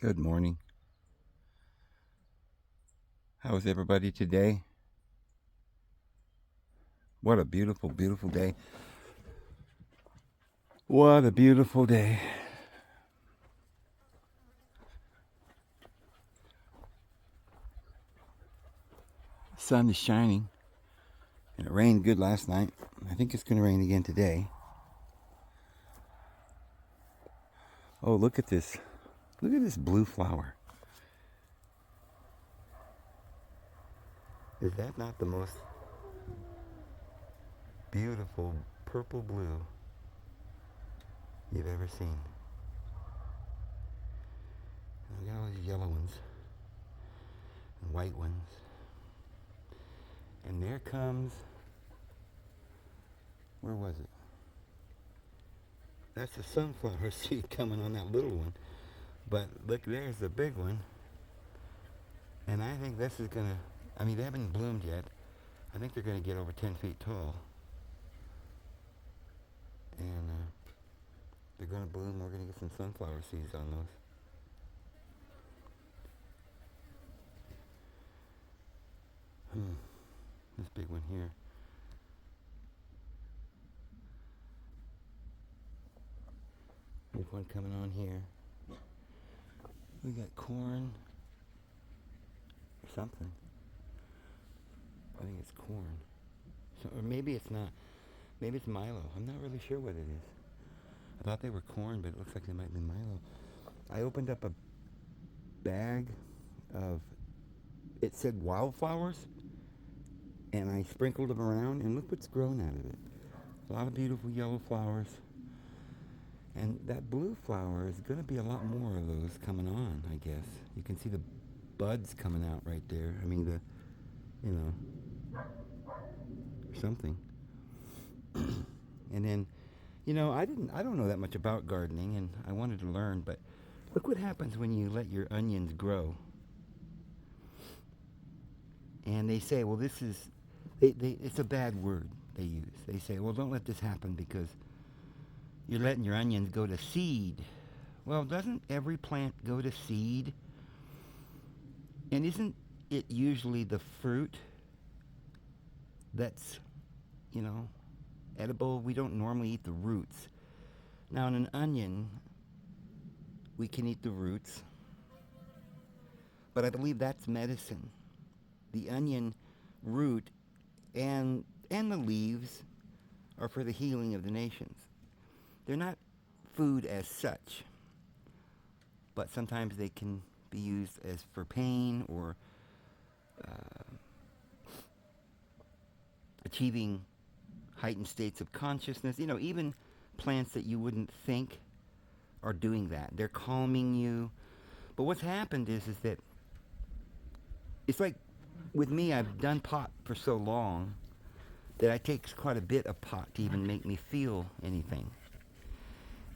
Good morning. How is everybody today? What a beautiful, beautiful day. What a beautiful day. The sun is shining, and it rained good last night. I think it's going to rain again today. Oh, look at this. Look at this blue flower. Is that not the most beautiful purple blue you've ever seen? Look at all these yellow ones and white ones. And there comes, where was it? That's a sunflower seed coming on that little one. But look, there's the big one. And I think this is going to, they haven't bloomed yet. I think they're going to get over 10 feet tall. And they're going to bloom. We're going to get some sunflower seeds on those. This big one here. There's one coming on here. We got corn or something. I think it's corn. So, or maybe it's not. Maybe it's Milo. I'm not really sure what it is. I thought they were corn, but it looks like they might be Milo. I opened up a bag of, it said wildflowers, and I sprinkled them around, and look what's grown out of it. A lot of beautiful yellow flowers. And that blue flower is going to be a lot more of those coming on, I guess. You can see the buds coming out right there. Something. And then, I don't know that much about gardening, and I wanted to learn, but look what happens when you let your onions grow. And they say, well, it's a bad word they use. They say, well, don't let this happen because you're letting your onions go to seed. Well, doesn't every plant go to seed? And isn't it usually the fruit that's, edible? We don't normally eat the roots. Now, in an onion, we can eat the roots, but I believe that's medicine. The onion root and the leaves are for the healing of the nations. They're not food as such, but sometimes they can be used as for pain or achieving heightened states of consciousness. Even plants that you wouldn't think are doing that. They're calming you. But what's happened is that it's like with me, I've done pot for so long that I take quite a bit of pot to even make me feel anything.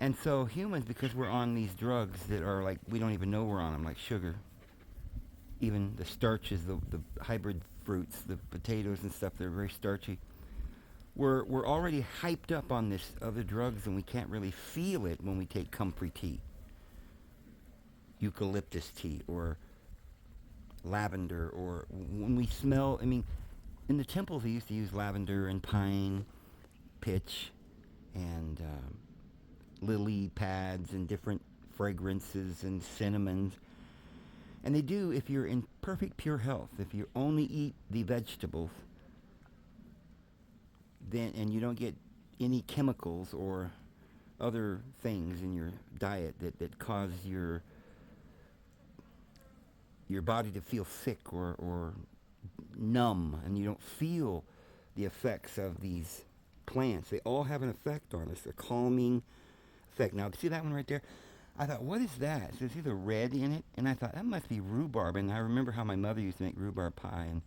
And so humans, because we're on these drugs that are like, we don't even know we're on them, like sugar, even the starches, the hybrid fruits, the potatoes and stuff, they're very starchy. We're already hyped up on this other drugs, and we can't really feel it when we take comfrey tea, eucalyptus tea, or lavender, or when we smell. In the temples they used to use lavender and pine, pitch, and lily pads and different fragrances and cinnamons. And they do, if you're in perfect pure health, if you only eat the vegetables, then and you don't get any chemicals or other things in your diet that cause your body to feel sick or numb, and you don't feel the effects of these plants. They all have an effect on us, a calming effect. Now, see that one right there? I thought, what is that? So there's either red in it, and I thought, that must be rhubarb. And I remember how my mother used to make rhubarb pie, and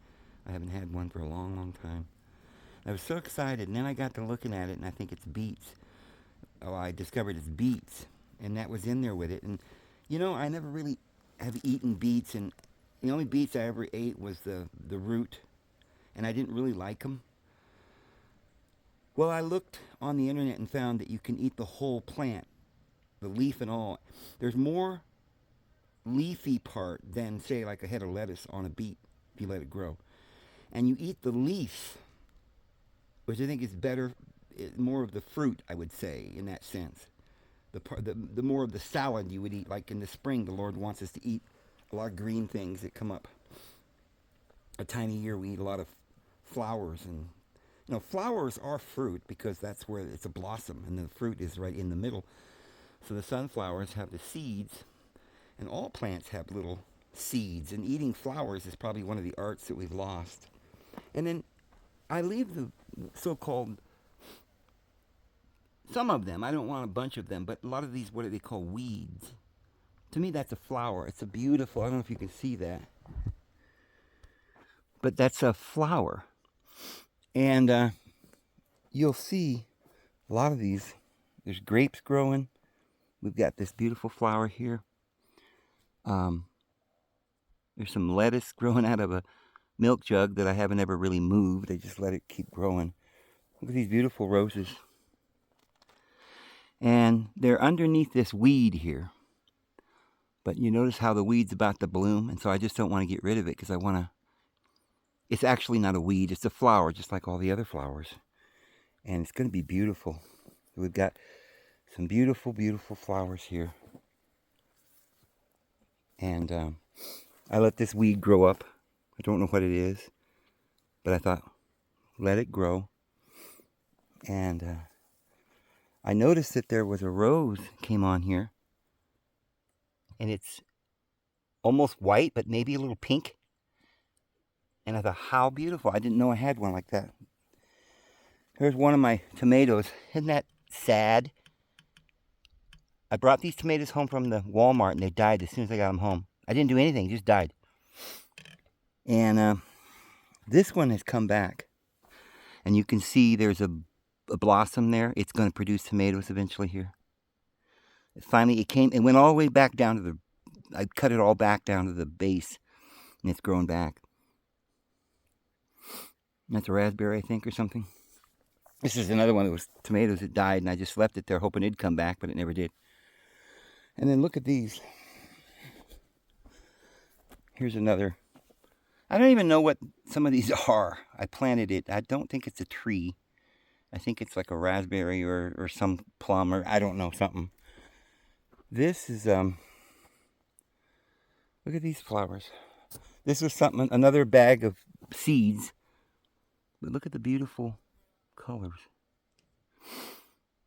I haven't had one for a long, long time. I was so excited, and then I got to looking at it, and I think it's beets. Oh, I discovered it's beets, and that was in there with it. And, I never really have eaten beets, and the only beets I ever ate was the root, and I didn't really like them. Well, I looked on the internet and found that you can eat the whole plant, the leaf and all. There's more leafy part than, say, like a head of lettuce on a beet if you let it grow. And you eat the leaf, which I think is better, more of the fruit, I would say, in that sense. The more of the salad you would eat, like in the spring, the Lord wants us to eat a lot of green things that come up. A time of year we eat a lot of flowers, and flowers are fruit because that's where it's a blossom, and the fruit is right in the middle. So the sunflowers have the seeds, and all plants have little seeds, and eating flowers is probably one of the arts that we've lost. And then I leave the so-called, some of them, I don't want a bunch of them, but a lot of these, what do they call, weeds. To me, that's a flower. It's a beautiful, I don't know if you can see that, but that's a flower. And you'll see a lot of these. There's grapes growing. We've got this beautiful flower here. There's some lettuce growing out of a milk jug that I haven't ever really moved. I just let it keep growing. Look at these beautiful roses. And they're underneath this weed here. But you notice how the weed's about to bloom, and so I just don't want to get rid of it because I want to. It's actually not a weed, it's a flower, just like all the other flowers. And it's going to be beautiful. We've got some beautiful, beautiful flowers here. And I let this weed grow up. I don't know what it is, but I thought, let it grow. And I noticed that there was a rose came on here, and it's almost white, but maybe a little pink. And I thought, how beautiful. I didn't know I had one like that. Here's one of my tomatoes. Isn't that sad? I brought these tomatoes home from the Walmart, and they died as soon as I got them home. I didn't do anything, just died. And this one has come back. And you can see there's a blossom there. It's going to produce tomatoes eventually here. Finally, it went all the way back down to I cut it all back down to the base, and it's grown back. And that's a raspberry, I think, or something. This is another one that was tomatoes that died, and I just left it there hoping it'd come back, but it never did. And then look at these. Here's another. I don't even know what some of these are. I planted it. I don't think it's a tree. I think it's like a raspberry or some plum, or I don't know, something. This is, look at these flowers. This was something, another bag of seeds. But look at the beautiful colors.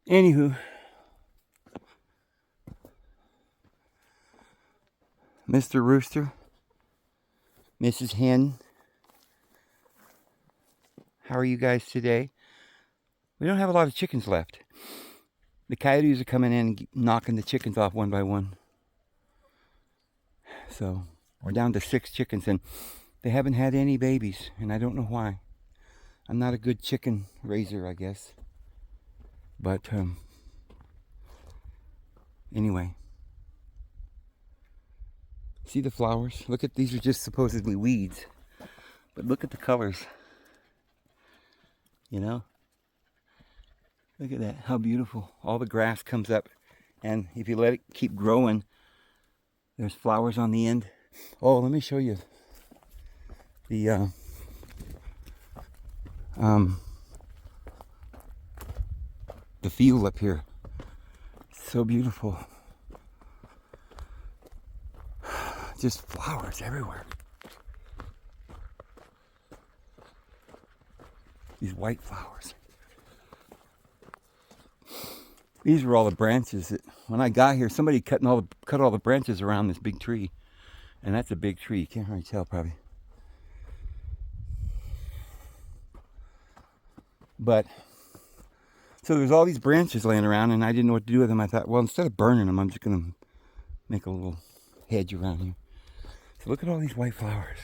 Anywho, Mr. Rooster, Mrs. Hen, how are you guys today? We don't have a lot of chickens left. The coyotes are coming in and knocking the chickens off one by one. So we're down to 6 chickens, and they haven't had any babies, and I don't know why. I'm not a good chicken raiser, I guess. But anyway. See the flowers? Look at, these are just supposedly weeds. But look at the colors. You know? Look at that, how beautiful. All the grass comes up, and if you let it keep growing, there's flowers on the end. Oh, let me show you the field up here. So beautiful. Just flowers everywhere. These white flowers. These were all the branches that, when I got here, somebody cut all the branches around this big tree. And that's a big tree. You can't really tell, probably. But, so there's all these branches laying around, and I didn't know what to do with them. I thought, well, instead of burning them, I'm just going to make a little hedge around here. So look at all these white flowers.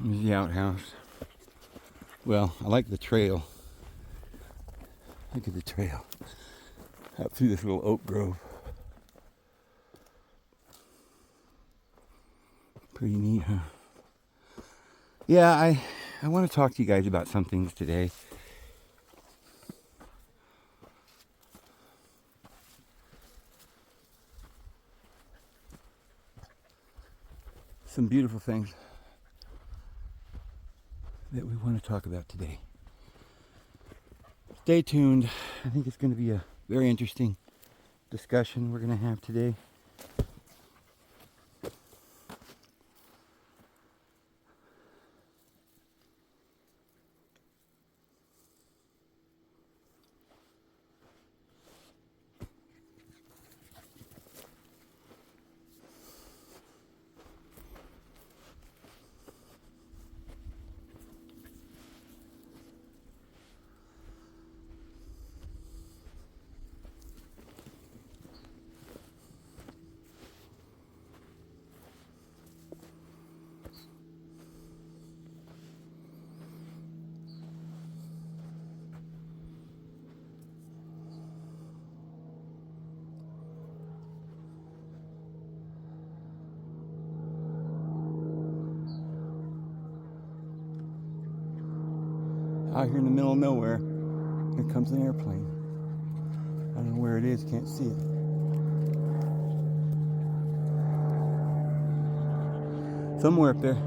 Here's the outhouse. Well, I like the trail. Look at the trail out through this little oak grove. Pretty neat, huh? Yeah, I want to talk to you guys about some things today. Some beautiful things that we want to talk about today. Stay tuned. I think it's going to be a very interesting discussion we're going to have today. Out here in the middle of nowhere, here comes an airplane. I don't know where it is, can't see it. Somewhere up there.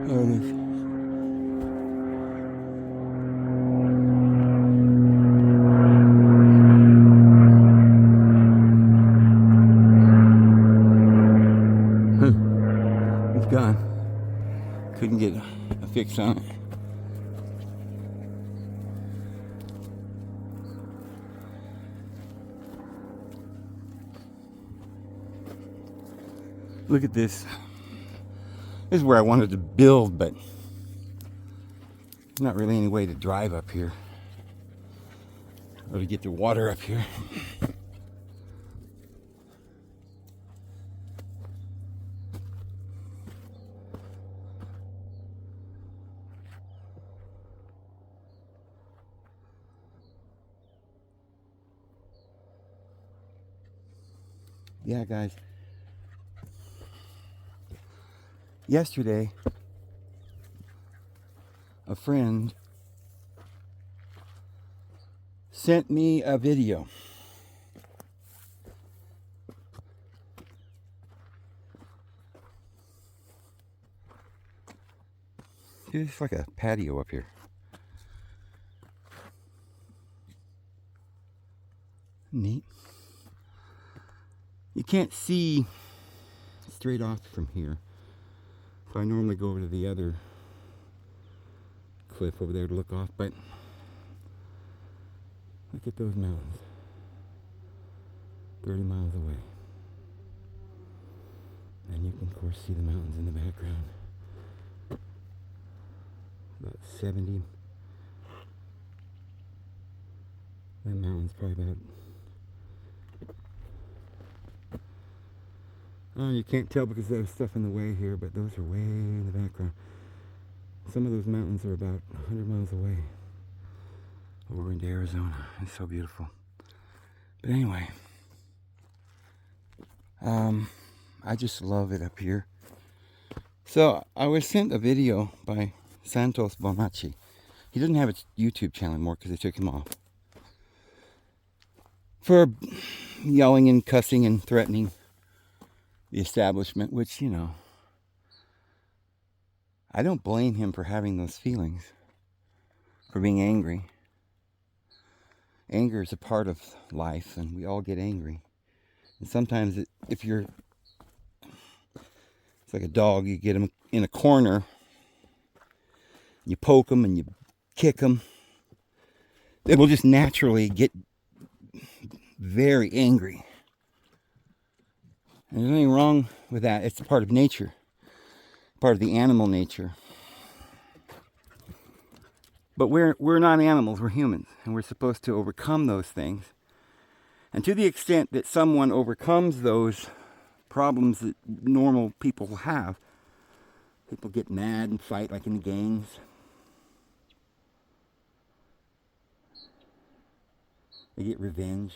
There it is. It's gone. Couldn't get a fix on it. Look at this. This is where I wanted to build, but there's not really any way to drive up here or to get the water up here. Yeah, guys. Yesterday, a friend sent me a video. Dude, it's like a patio up here. Neat. You can't see straight off from here. So I normally go over to the other cliff over there to look off, but look at those mountains. 30 miles away. And you can of course see the mountains in the background. About 70. That mountain's probably about... Oh, you can't tell because there's stuff in the way here, but those are way in the background. Some of those mountains are about 100 miles away. Over into Arizona. It's so beautiful. But anyway, I just love it up here. So I was sent a video by Santos Bonacci. He doesn't have a YouTube channel anymore because they took him off. For yelling and cussing and threatening the establishment, which, you know, I don't blame him for having those feelings, for being angry. Anger is a part of life, and we all get angry. And sometimes, if you're, it's like a dog, you get him in a corner, you poke him and you kick him, they will just naturally get very angry. And there's nothing wrong with that. It's part of nature, part of the animal nature. But we're not animals, we're humans, and we're supposed to overcome those things. And to the extent that someone overcomes those problems that normal people have, People get mad and fight like in gangs. They get revenge.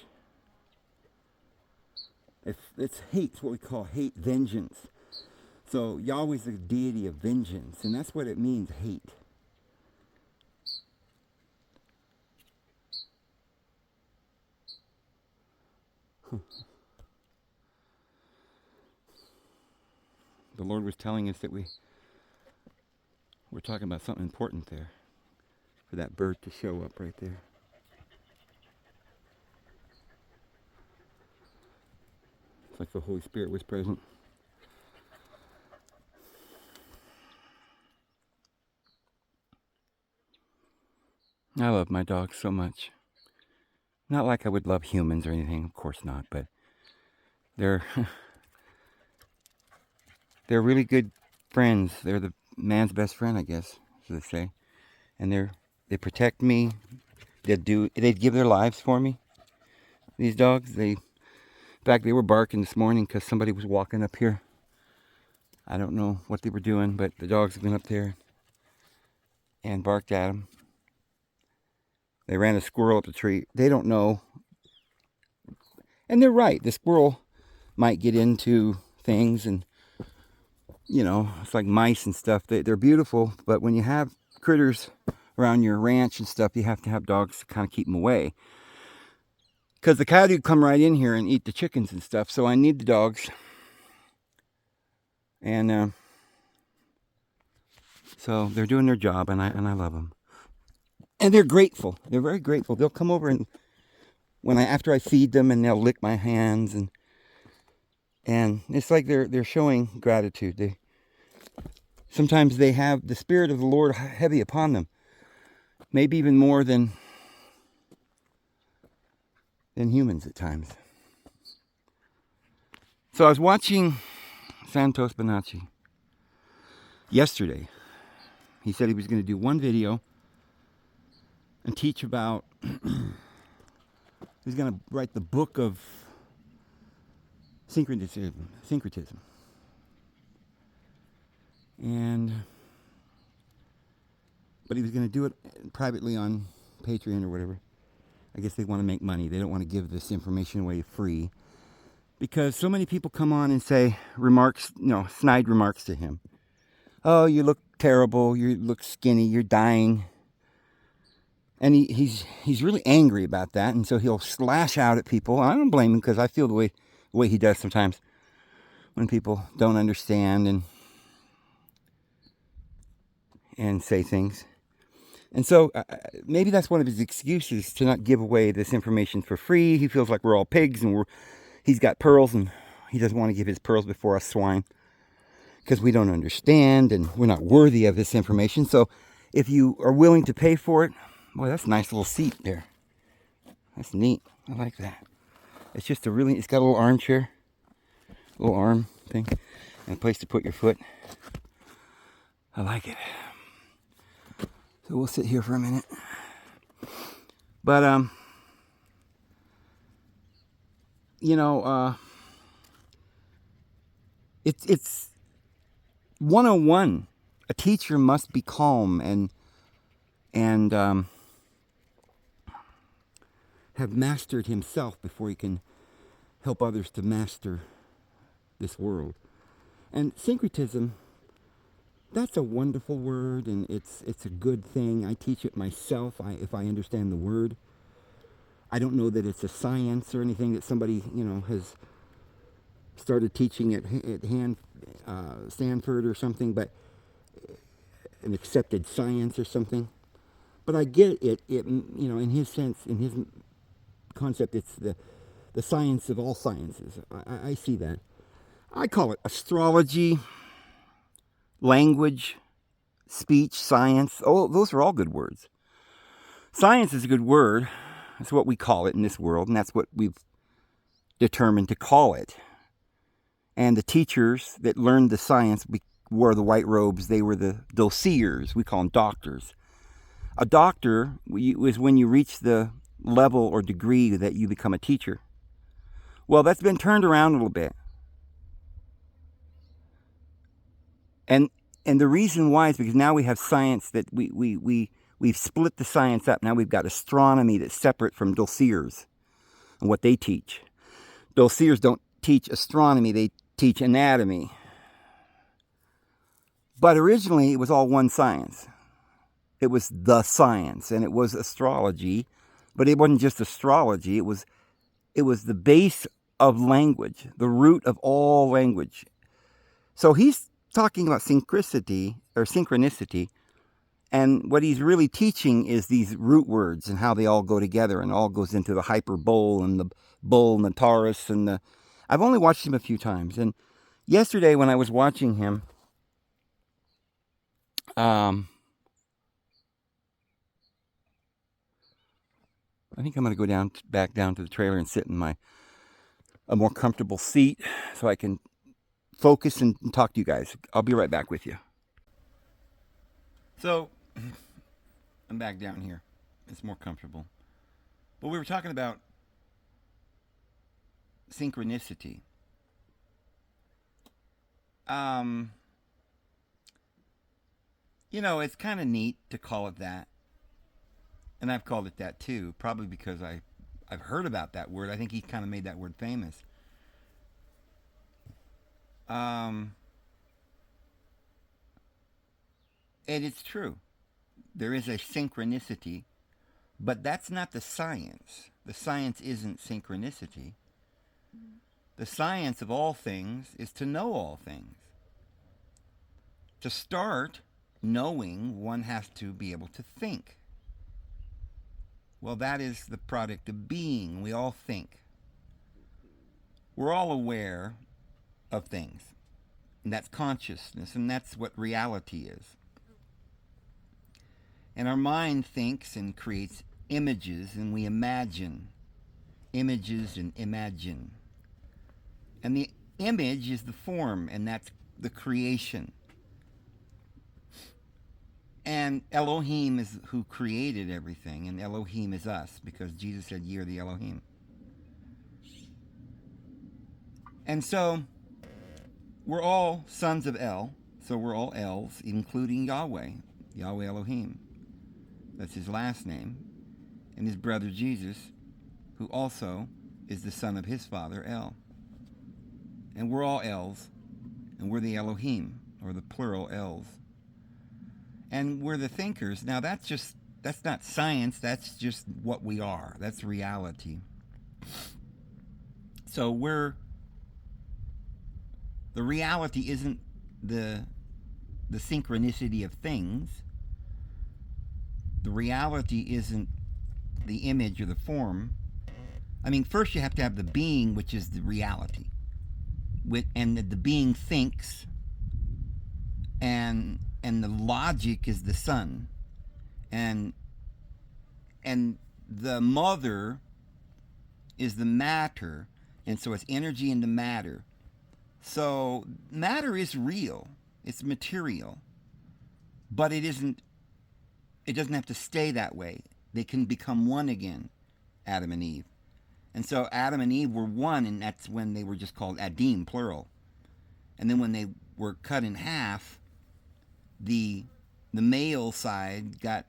It's hate. It's what we call hate, vengeance. So Yahweh's the deity of vengeance, and that's what it means, hate. The Lord was telling us that we're talking about something important there, for that bird to show up right there. It's like the Holy Spirit was present. I love my dogs so much. Not like I would love humans or anything, of course not, but they're they're really good friends. They're the man's best friend, I guess, as they say. And they protect me. They'd give their lives for me. These dogs, in fact, they were barking this morning because somebody was walking up here. I don't know what they were doing, but the dogs went up there and barked at them. They ran a squirrel up the tree. They don't know. And they're right. The squirrel might get into things, and, you know, it's like mice and stuff. They're beautiful, but when you have critters around your ranch and stuff, you have to have dogs to kind of keep them away. Because the coyote would come right in here and eat the chickens and stuff, so I need the dogs. And so they're doing their job, and I love them. And they're grateful. They're very grateful. They'll come over and after I feed them, and they'll lick my hands, and it's like they're showing gratitude. Sometimes they have the Spirit of the Lord heavy upon them, maybe even more than humans at times. So I was watching Santos Bonacci yesterday. He said he was going to do one video and teach about, he's going to write the book of syncretism. But he was going to do it privately on Patreon or whatever. I guess they want to make money. They don't want to give this information away free. Because so many people come on and say snide remarks to him. Oh, you look terrible. You look skinny. You're dying. And he's really angry about that. And so he'll slash out at people. I don't blame him, because I feel the way he does sometimes when people don't understand and say things. And so maybe that's one of his excuses to not give away this information for free. He feels like we're all pigs, and he's got pearls, and he doesn't want to give his pearls before us swine, because we don't understand and we're not worthy of this information. So if you are willing to pay for it, boy, that's a nice little seat there. That's neat. I like that. It's just it's got a little armchair, little arm thing, and a place to put your foot. I like it. So we'll sit here for a minute. But, it's 101. A teacher must be calm and have mastered himself before he can help others to master this world. And syncretism, that's a wonderful word, and it's a good thing. I teach it myself if I understand the word. I don't know that it's a science or anything that somebody has started teaching at Stanford or something, but an accepted science or something. But I get it. In his sense, in his concept, it's the science of all sciences. I see that. I call it astrology, language, speech, science. Oh, those are all good words. Science is a good word. That's what we call it in this world, and that's what we've determined to call it. And the teachers that learned the science wore the white robes. They were the dossiers. We call them doctors. A doctor is when you reach the level or degree that you become a teacher. Well, that's been turned around a little bit. And And the reason why is because now we have science that we've split the science up. Now we've got astronomy that's separate from Dulciers and what they teach. Dulciers don't teach astronomy, they teach anatomy. But originally it was all one science. It was the science, and it was astrology, but it wasn't just astrology, it was the base of language, the root of all language. So he's talking about synchronicity, and what he's really teaching is these root words and how they all go together, and all goes into the hyperbole and the bull and the Taurus and the... I've only watched him a few times, and yesterday when I was watching him, I think I'm going to go back down to the trailer and sit in a more comfortable seat so I can focus and talk to you guys. I'll be right back with you. So, I'm back down here. It's more comfortable. But we were talking about synchronicity. It's kind of neat to call it that. And I've called it that too, probably because I've heard about that word. I think he kind of made that word famous. And it's true. There is a synchronicity, but that's not the science. The science isn't synchronicity. The science of all things is to know all things. To start knowing, one has to be able to think. Well, that is the product of being. We all think. We're all aware of things. And that's consciousness, and that's what reality is. And our mind thinks and creates images, and we imagine. Images and imagine. And the image is the form, and that's the creation. And Elohim is who created everything, and Elohim is us, because Jesus said, "Ye are the Elohim." And so, we're all sons of El, so we're all Els, including Yahweh, Yahweh Elohim. That's his last name. And his brother Jesus, who also is the son of his father, El. And we're all Els, and we're the Elohim, or the plural Els. And we're the thinkers. Now that's not science, that's just what we are. That's reality. So the reality isn't the synchronicity of things. The reality isn't the image or the form. I mean, first you have to have the being, which is the reality. And the being thinks, and the logic is the sun, and the mother is the matter, and so it's energy into matter. So matter is real, it's material, but it doesn't have to stay that way. They can become one again, Adam and Eve. And so Adam and Eve were one, and that's when they were just called Adim, plural. And then when they were cut in half, the male side got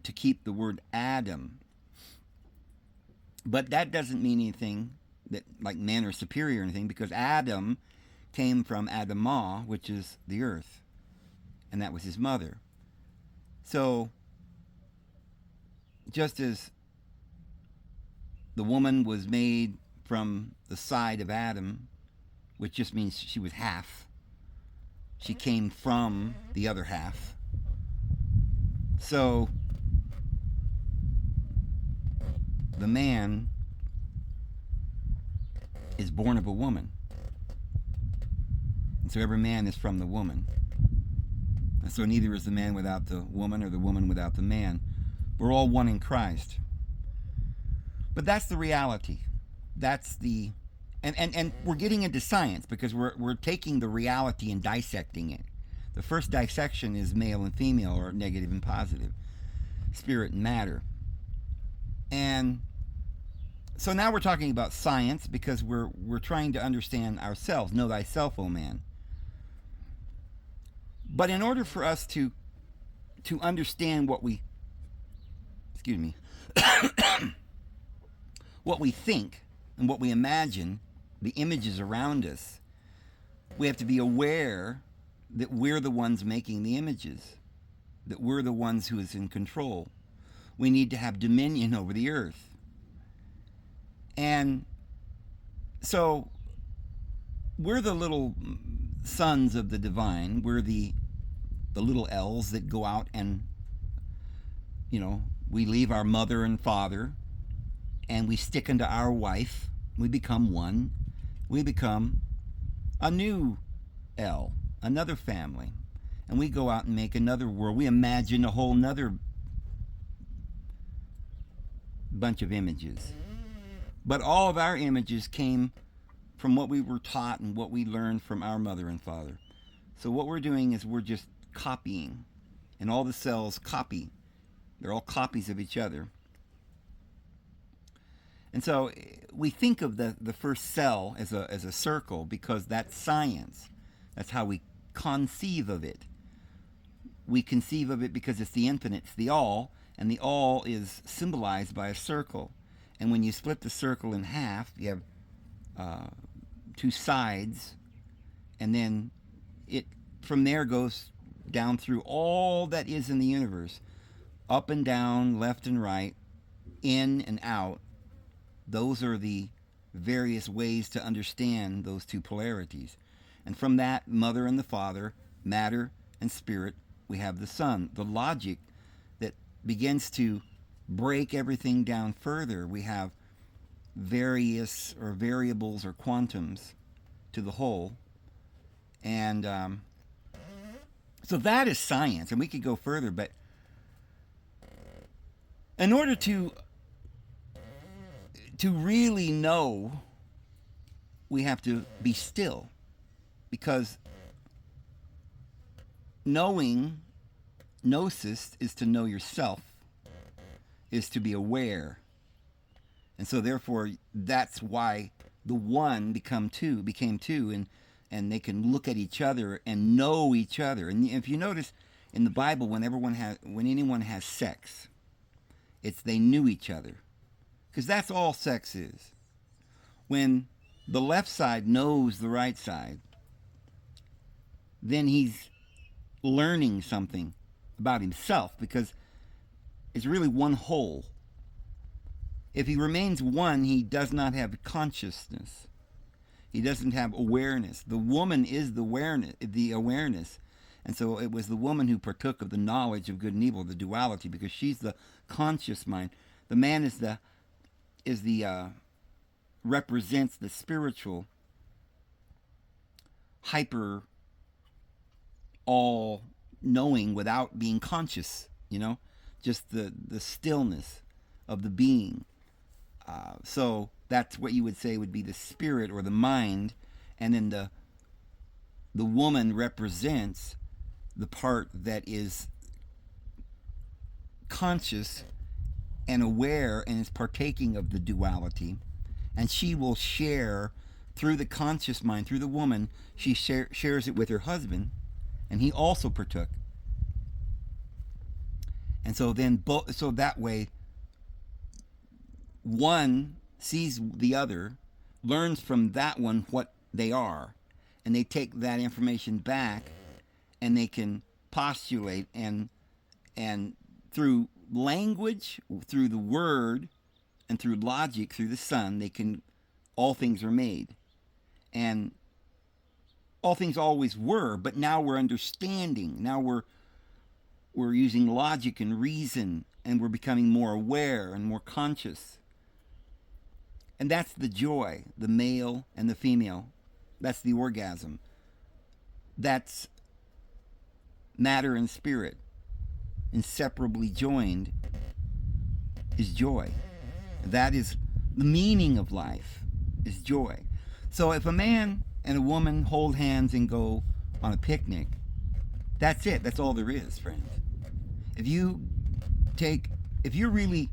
to keep the word Adam. But that doesn't mean anything that like men are superior or anything, because Adam came from Adamah, which is the earth, and that was his mother. So just as the woman was made from the side of Adam, which just means she was half, she came from the other half. So the man is born of a woman. And so every man is from the woman. And so neither is the man without the woman or the woman without the man. We're all one in Christ. But that's the reality. That's the... And we're getting into science because we're taking the reality and dissecting it. The first dissection is male and female, or negative and positive, spirit and matter. And so now we're talking about science because we're trying to understand ourselves. Know thyself, O man. But in order for us to understand what we, excuse me, what we think and what we imagine, the images around us, we have to be aware that we're the ones making the images, that we're the ones who is in control. We need to have dominion over the earth. And so we're the little sons of the divine. We're the little elves that go out and, we leave our mother and father and we stick into our wife. We become one. We become a new El, another family. And we go out and make another world. We imagine a whole nother bunch of images. But all of our images came from what we were taught and what we learned from our mother and father. So what we're doing is we're just copying. And all the cells copy. They're all copies of each other. And so we think of the first cell as a circle because that's science. That's how we conceive of it. We conceive of it because it's the infinite, it's the all, and the all is symbolized by a circle. And when you split the circle in half, you have two sides, and then it from there goes down through all that is in the universe, up and down, left and right, in and out. Those are the various ways to understand those two polarities. And from that, mother and the father, matter and spirit, we have the son. The logic that begins to break everything down further. We have various or variables or quantums to the whole. And so that is science. And we could go further, but in order to really know, we have to be still, because gnosis is to know yourself, is to be aware. And so therefore, that's why the one became two, and they can look at each other and know each other. And if you notice in the Bible, when anyone has sex, it's they knew each other. Because that's all sex is. When the left side knows the right side, then he's learning something about himself, because it's really one whole. If he remains one, he does not have consciousness. He doesn't have awareness. The woman is the awareness. And so it was the woman who partook of the knowledge of good and evil, the duality, because she's the conscious mind. The man is the represents the spiritual, hyper, all knowing without being conscious, just the stillness of the being. So that's what you would say would be the spirit or the mind, and then the woman represents the part that is conscious and aware and is partaking of the duality, and she will share through the conscious mind, through the woman. She shares it with her husband, and he also partook. And so then, so that way, one sees the other, learns from that one what they are, and they take that information back, and they can postulate and through language, through the word, and through logic, through the sun, all things are made. And all things always were, but now we're understanding. Now we're using logic and reason, and we're becoming more aware and more conscious. And that's the joy, the male and the female. That's the orgasm. That's matter and spirit, inseparably joined, is joy. That is the meaning of life, is joy. So if a man and a woman hold hands and go on a picnic, that's it. That's all there is, friends. If you're really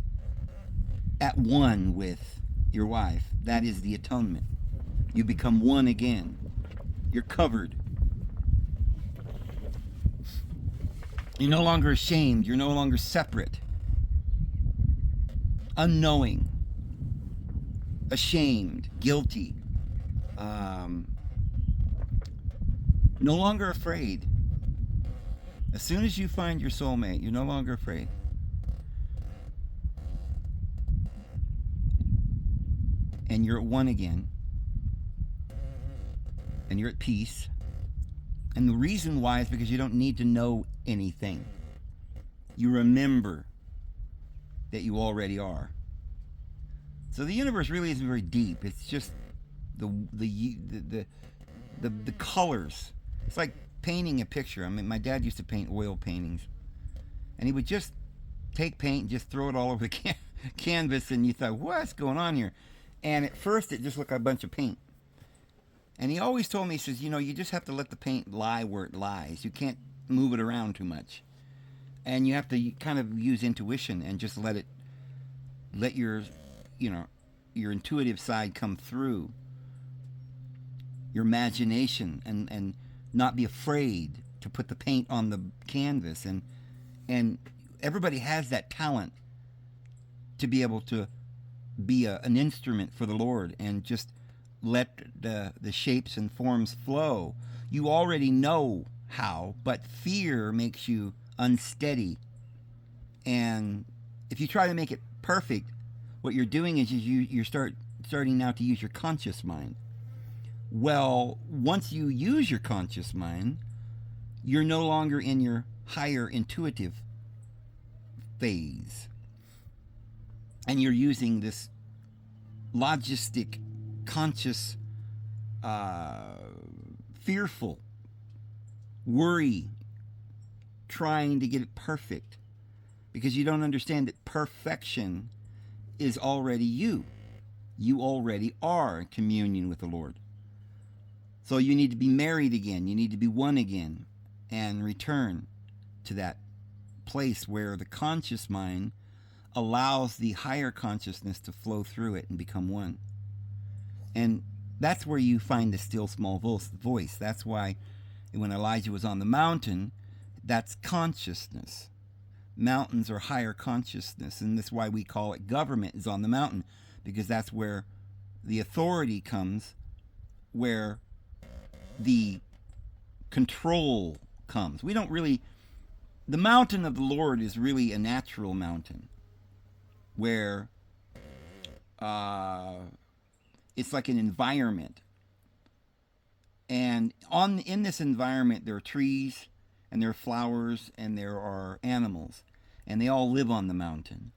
at one with your wife, that is the atonement. You become one again. You're covered. You're no longer ashamed. You're no longer separate. Unknowing. Ashamed. Guilty. No longer afraid. As soon as you find your soulmate, you're no longer afraid. And you're at one again. And you're at peace. And the reason why is because you don't need to know anything. You remember that you already are. So the universe really isn't very deep. It's just the colors. It's like painting a picture. I mean, my dad used to paint oil paintings, and he would just take paint and just throw it all over the canvas, and you thought, what's going on here? And at first, it just looked like a bunch of paint. And he always told me, he says, you just have to let the paint lie where it lies. You can't move it around too much. And you have to kind of use intuition and just let your intuitive side come through. Your imagination, and not be afraid to put the paint on the canvas. And everybody has that talent to be able to be an instrument for the Lord and just let the shapes and forms flow. You already know how, but fear makes you unsteady. And if you try to make it perfect, what you're doing is you're starting now to use your conscious mind. Well, once you use your conscious mind, you're no longer in your higher intuitive phase. And you're using this logistic, conscious, fearful, worry, trying to get it perfect. Because you don't understand that perfection is already you. You already are in communion with the Lord. So you need to be married again. You need to be one again and return to that place where the conscious mind allows the higher consciousness to flow through it and become one. And that's where you find the still small voice. That's why when Elijah was on the mountain, that's consciousness. Mountains are higher consciousness, and that's why we call it government is on the mountain, because that's where the authority comes, where the control comes. We don't really... The mountain of the Lord is really a natural mountain, where it's like an environment. And in this environment, there are trees, and there are flowers, and there are animals, and they all live on the mountain.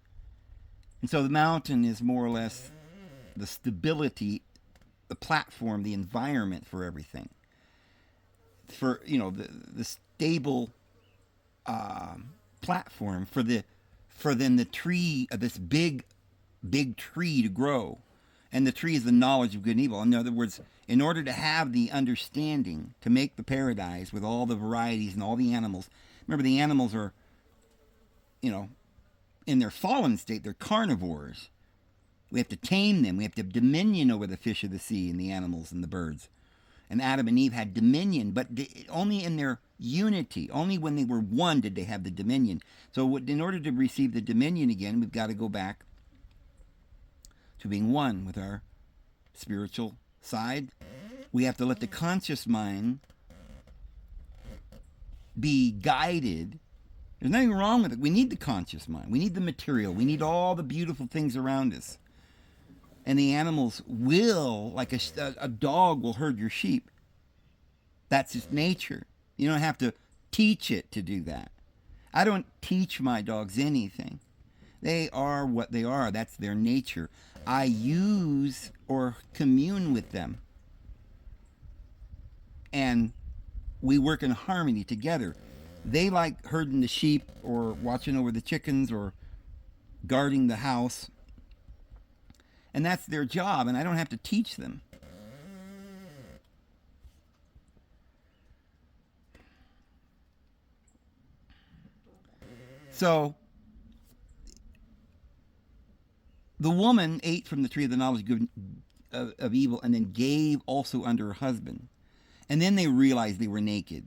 And so the mountain is more or less the stability, the platform, the environment for everything. For, the stable platform for then the tree, this big tree to grow. And the tree is the knowledge of good and evil. In other words, in order to have the understanding to make the paradise with all the varieties and all the animals, remember the animals are, in their fallen state, they're carnivores. We have to tame them. We have to have dominion over the fish of the sea and the animals and the birds. And Adam and Eve had dominion, but only in their unity. Only when they were one did they have the dominion. So in order to receive the dominion again, we've got to go back to being one with our spiritual side. We have to let the conscious mind be guided. There's nothing wrong with it. We need the conscious mind. We need the material. We need all the beautiful things around us. And the animals will, like a dog will herd your sheep. That's its nature. You don't have to teach it to do that. I don't teach my dogs anything. They are what they are. That's their nature. I use or commune with them. And we work in harmony together. They like herding the sheep or watching over the chickens or guarding the house. And that's their job, and I don't have to teach them. So, the woman ate from the tree of the knowledge of evil and then gave also unto her husband. And then they realized they were naked.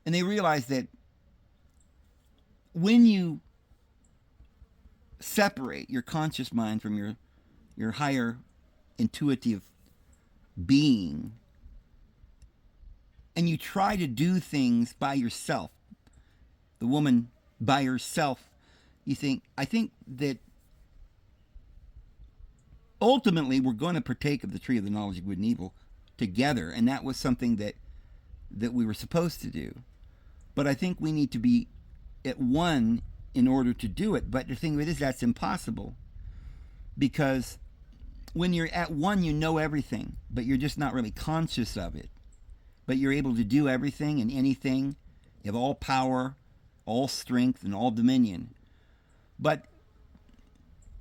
And they realized that when you separate your conscious mind from your higher intuitive being, and you try to do things by yourself, the woman by herself, I think that ultimately we're going to partake of the tree of the knowledge of good and evil together, and that was something that we were supposed to do. But I think we need to be at one in order to do it. But the thing of it is, that's impossible, because when you're at one, you know everything, but you're just not really conscious of it. But you're able to do everything and anything. You have all power, all strength, and all dominion. But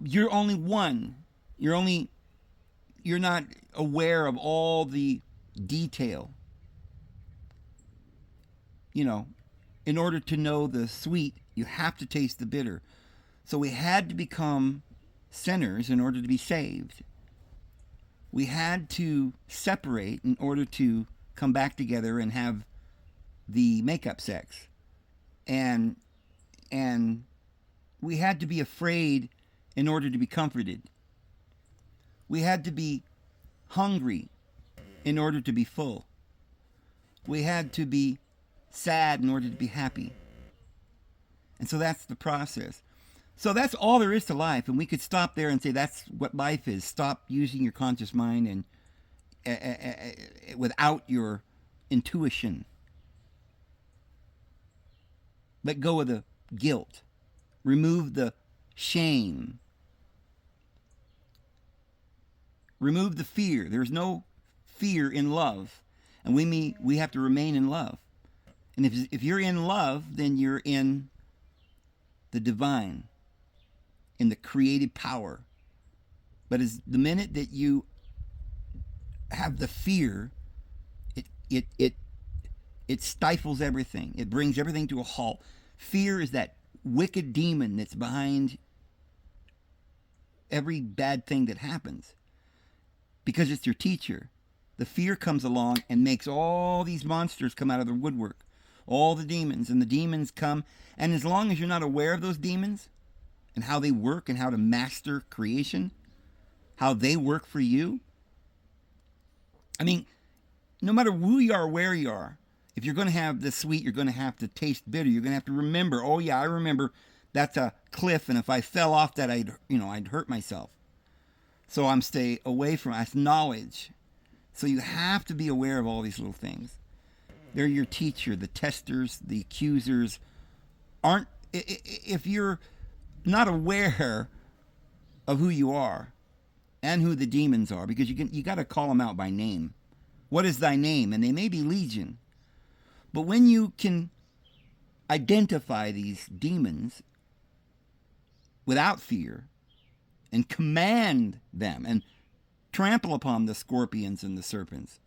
you're only one. You're not aware of all the detail. You know, in order to know the sweet, you have to taste the bitter. So we had to become sinners in order to be saved. We had to separate in order to come back together and have the makeup sex. And we had to be afraid in order to be comforted. We had to be hungry in order to be full. We had to be sad in order to be happy. And so that's the process. So that's all there is to life, and we could stop there and say that's what life is. Stop using your conscious mind and without your intuition. Let go of the guilt. Remove the shame. Remove the fear. There's no fear in love, and we have to remain in love. And if you're in love, then you're in the divine, in the creative power. But as the minute that you have the fear, it stifles everything. It brings everything to a halt. Fear is that wicked demon that's behind every bad thing that happens, because it's your teacher. The fear comes along and makes all these monsters come out of the woodwork, all the demons, and the demons come. And as long as you're not aware of those demons and how they work and how to master creation, how they work for you, I mean, no matter who you are, where you are, if you're going to have the sweet, you're going to have to taste bitter. You're going to have to remember, oh yeah, I remember that's a cliff, and if I fell off that, I'd hurt myself. So I'm stay away from it. That's knowledge. So you have to be aware of all these little things. They're your teacher. The testers, the accusers aren't. If you're not aware of who you are and who the demons are, because you got to call them out by name. What is thy name? And they may be legion. But when you can identify these demons without fear and command them and trample upon the scorpions and the serpents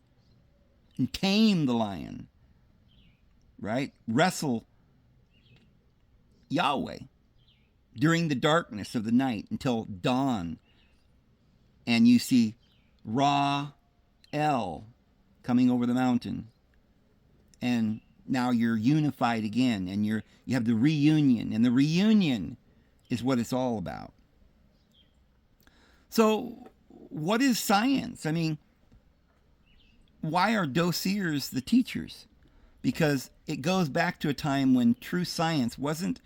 and tame the lion, right? Wrestle Yahweh during the darkness of the night until dawn, and you see Ra El coming over the mountain, and now you're unified again, and you have the reunion, and the reunion is what it's all about. So what is science? I mean, why are dossiers the teachers? Because it goes back to a time when true science wasn't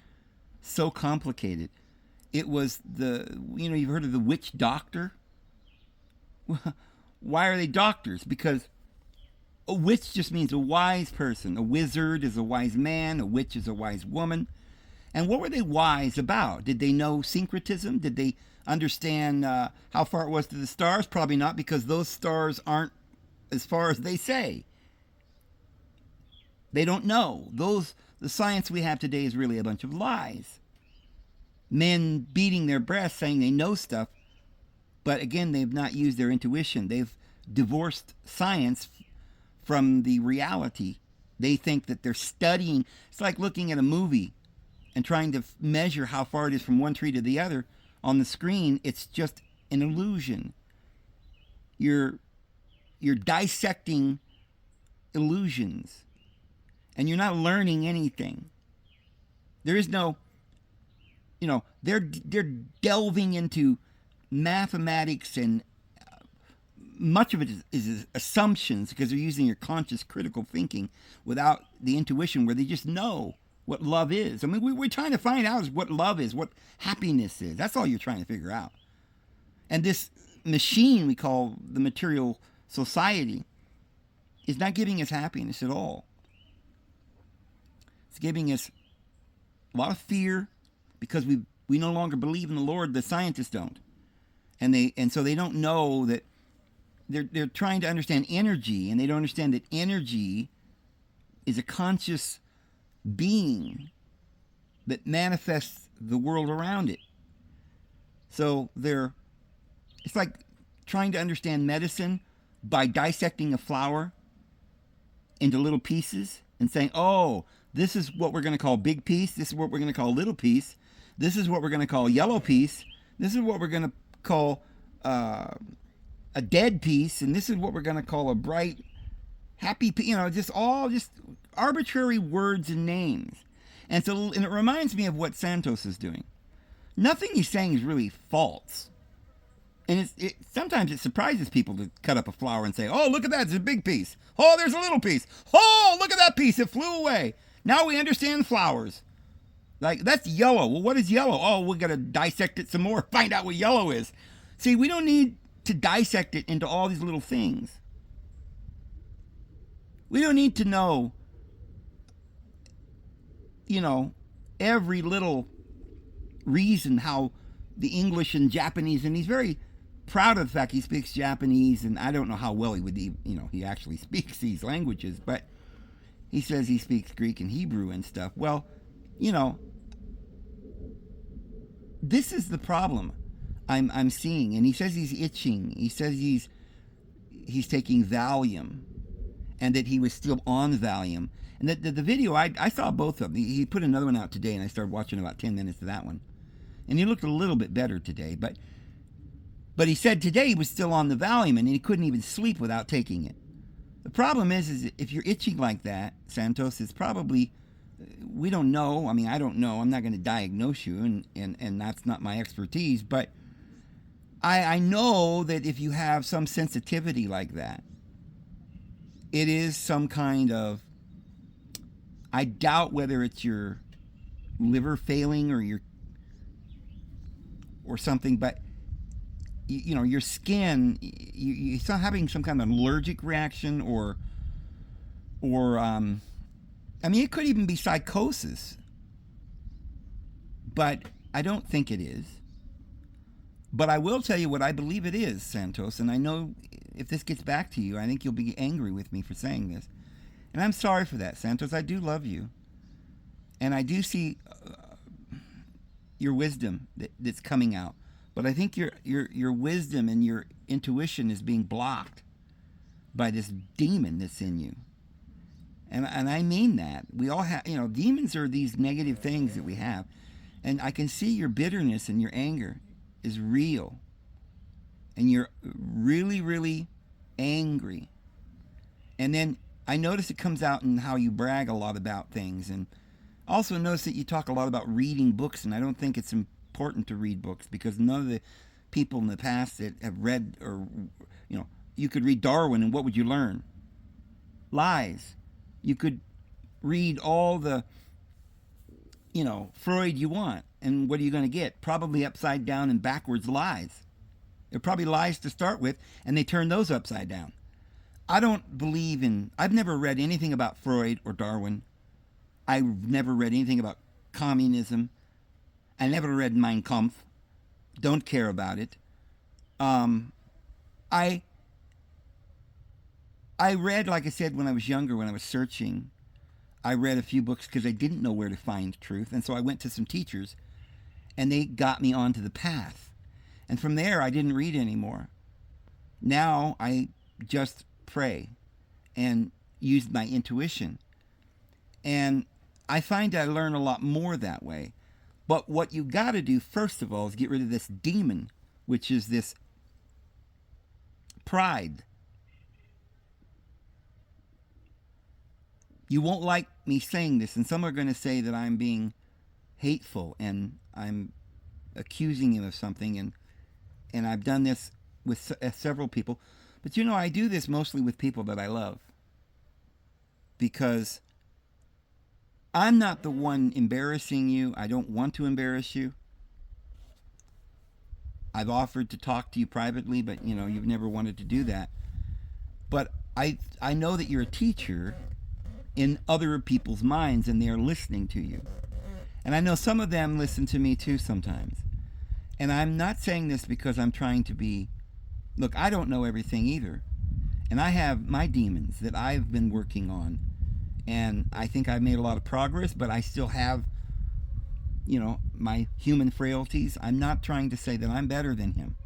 so complicated. It was you've heard of the witch doctor? Why are they doctors? Because a witch just means a wise person. A wizard is a wise man. A witch is a wise woman. And what were they wise about? Did they know syncretism? Did they understand how far it was to the stars? Probably not, because those stars aren't as far as they say. They don't know. The science we have today is really a bunch of lies. Men beating their breasts saying they know stuff, but again, they've not used their intuition. They've divorced science from the reality. They think that they're studying. It's like looking at a movie and trying to measure how far it is from one tree to the other on the screen. It's just an illusion. You're dissecting illusions, and you're not learning anything. There is no they're delving into mathematics, and much of it is assumptions, because they're using your conscious critical thinking without the intuition, where they just know what love is. I mean, we're trying to find out what love is, what happiness is. That's all you're trying to figure out. And this machine we call the material society is not giving us happiness at all. It's giving us a lot of fear, because we no longer believe in the Lord. The scientists don't, and so they don't know that they're trying to understand energy, and they don't understand that energy is a conscious being that manifests the world around it. So it's like trying to understand medicine by dissecting a flower into little pieces and saying, oh, this is what we're going to call big piece, this is what we're going to call little piece, this is what we're going to call yellow piece, this is what we're going to call a dead piece, and this is what we're going to call a bright, happy piece. Just arbitrary words and names. And it reminds me of what Santos is doing. Nothing he's saying is really false. And sometimes it surprises people to cut up a flower and say, oh, look at that, it's a big piece. Oh, there's a little piece. Oh, look at that piece, it flew away. Now we understand flowers. Like, that's yellow. Well, what is yellow? Oh, we got to dissect it some more, find out what yellow is. See, we don't need to dissect it into all these little things. We don't need to know, every little reason how the English and Japanese, and he's very proud of the fact he speaks Japanese, and I don't know how well he would, he actually speaks these languages, but he says he speaks Greek and Hebrew and stuff. Well, this is the problem I'm seeing. And he says he's itching. He says he's taking Valium, and that he was still on Valium. And the video, I saw both of them. He put another one out today, and I started watching about 10 minutes of that one. And he looked a little bit better today, but he said today he was still on the Valium, and he couldn't even sleep without taking it. The problem is if you're itching like that, Santos, it's probably, we don't know. I mean, I don't know. I'm not going to diagnose you, and that's not my expertise, but I know that if you have some sensitivity like that, it is some kind of, I doubt whether it's your liver failing or something, but your skin, you're having some kind of allergic reaction, or it could even be psychosis, but I don't think it is. But I will tell you what I believe it is, Santos, and I know if this gets back to you, I think you'll be angry with me for saying this. And I'm sorry for that, Santos. I do love you. And I do see your wisdom that's coming out. But I think your wisdom and your intuition is being blocked by this demon that's in you. And I mean that. We all have, demons are these negative things that we have. And I can see your bitterness and your anger is real. And you're really, really angry. And then I notice it comes out in how you brag a lot about things. And also notice that you talk a lot about reading books, and I don't think it's important to read books, because none of the people in the past that have read, or, you could read Darwin, and what would you learn? Lies. You could read all the, Freud you want, and what are you going to get? Probably upside down and backwards lies. They're probably lies to start with, and they turn those upside down. I've never read anything about Freud or Darwin. I've never read anything about communism. I never read Mein Kampf. Don't care about it. I read, like I said, when I was younger, when I was searching, I read a few books because I didn't know where to find truth. And so I went to some teachers, and they got me onto the path. And from there, I didn't read anymore. Now I just pray and use my intuition. And I find I learn a lot more that way. But what you got to do, first of all, is get rid of this demon, which is this pride. You won't like me saying this, and some are going to say that I'm being hateful, and I'm accusing him of something, and I've done this with several people. But I do this mostly with people that I love, because I'm not the one embarrassing you. I don't want to embarrass you. I've offered to talk to you privately, but you've never wanted to do that. But I know that you're a teacher in other people's minds, and they are listening to you. And I know some of them listen to me too sometimes. And I'm not saying this because I'm trying to be, look, I don't know everything either. And I have my demons that I've been working on. And I think I've made a lot of progress, but I still have, my human frailties. I'm not trying to say that I'm better than him.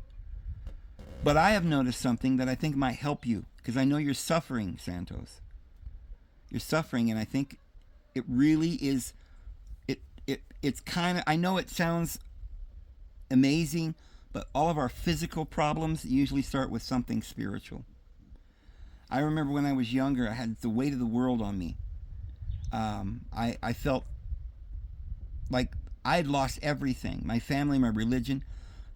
But I have noticed something that I think might help you, because I know you're suffering, Santos. You're suffering, and I think it really is, it's kind of, I know it sounds amazing, but all of our physical problems usually start with something spiritual. I remember when I was younger, I had the weight of the world on me. I felt like I had lost everything, my family, my religion.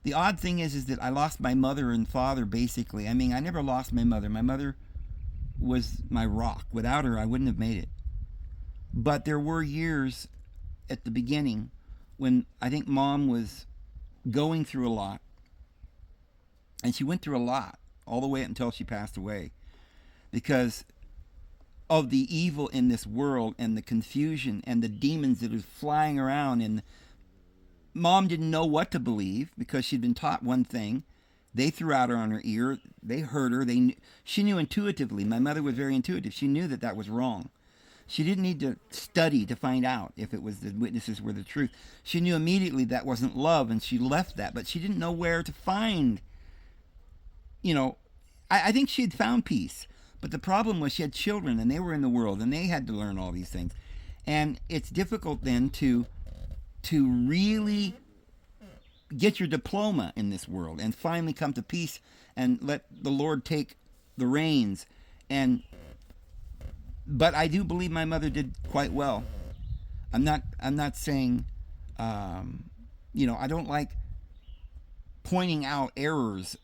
The odd thing is that I lost my mother and father, basically. I mean, I never lost my mother. My mother was my rock. Without her, I wouldn't have made it. But there were years at the beginning when I think Mom was going through a lot. And she went through a lot all the way up until she passed away, because of the evil in this world and the confusion and the demons that are flying around. And Mom didn't know what to believe because she'd been taught one thing. They threw out on her ear. They hurt her. She knew intuitively. My mother was very intuitive. She knew that was wrong. She didn't need to study to find out if it was the witnesses were the truth. She knew immediately that wasn't love, and she left that. But she didn't know where to find. I think she had found peace. But the problem was she had children, and they were in the world, and they had to learn all these things. And it's difficult then to really get your diploma in this world and finally come to peace and let the Lord take the reins. But I do believe my mother did quite well. I'm not saying, I don't like pointing out errors.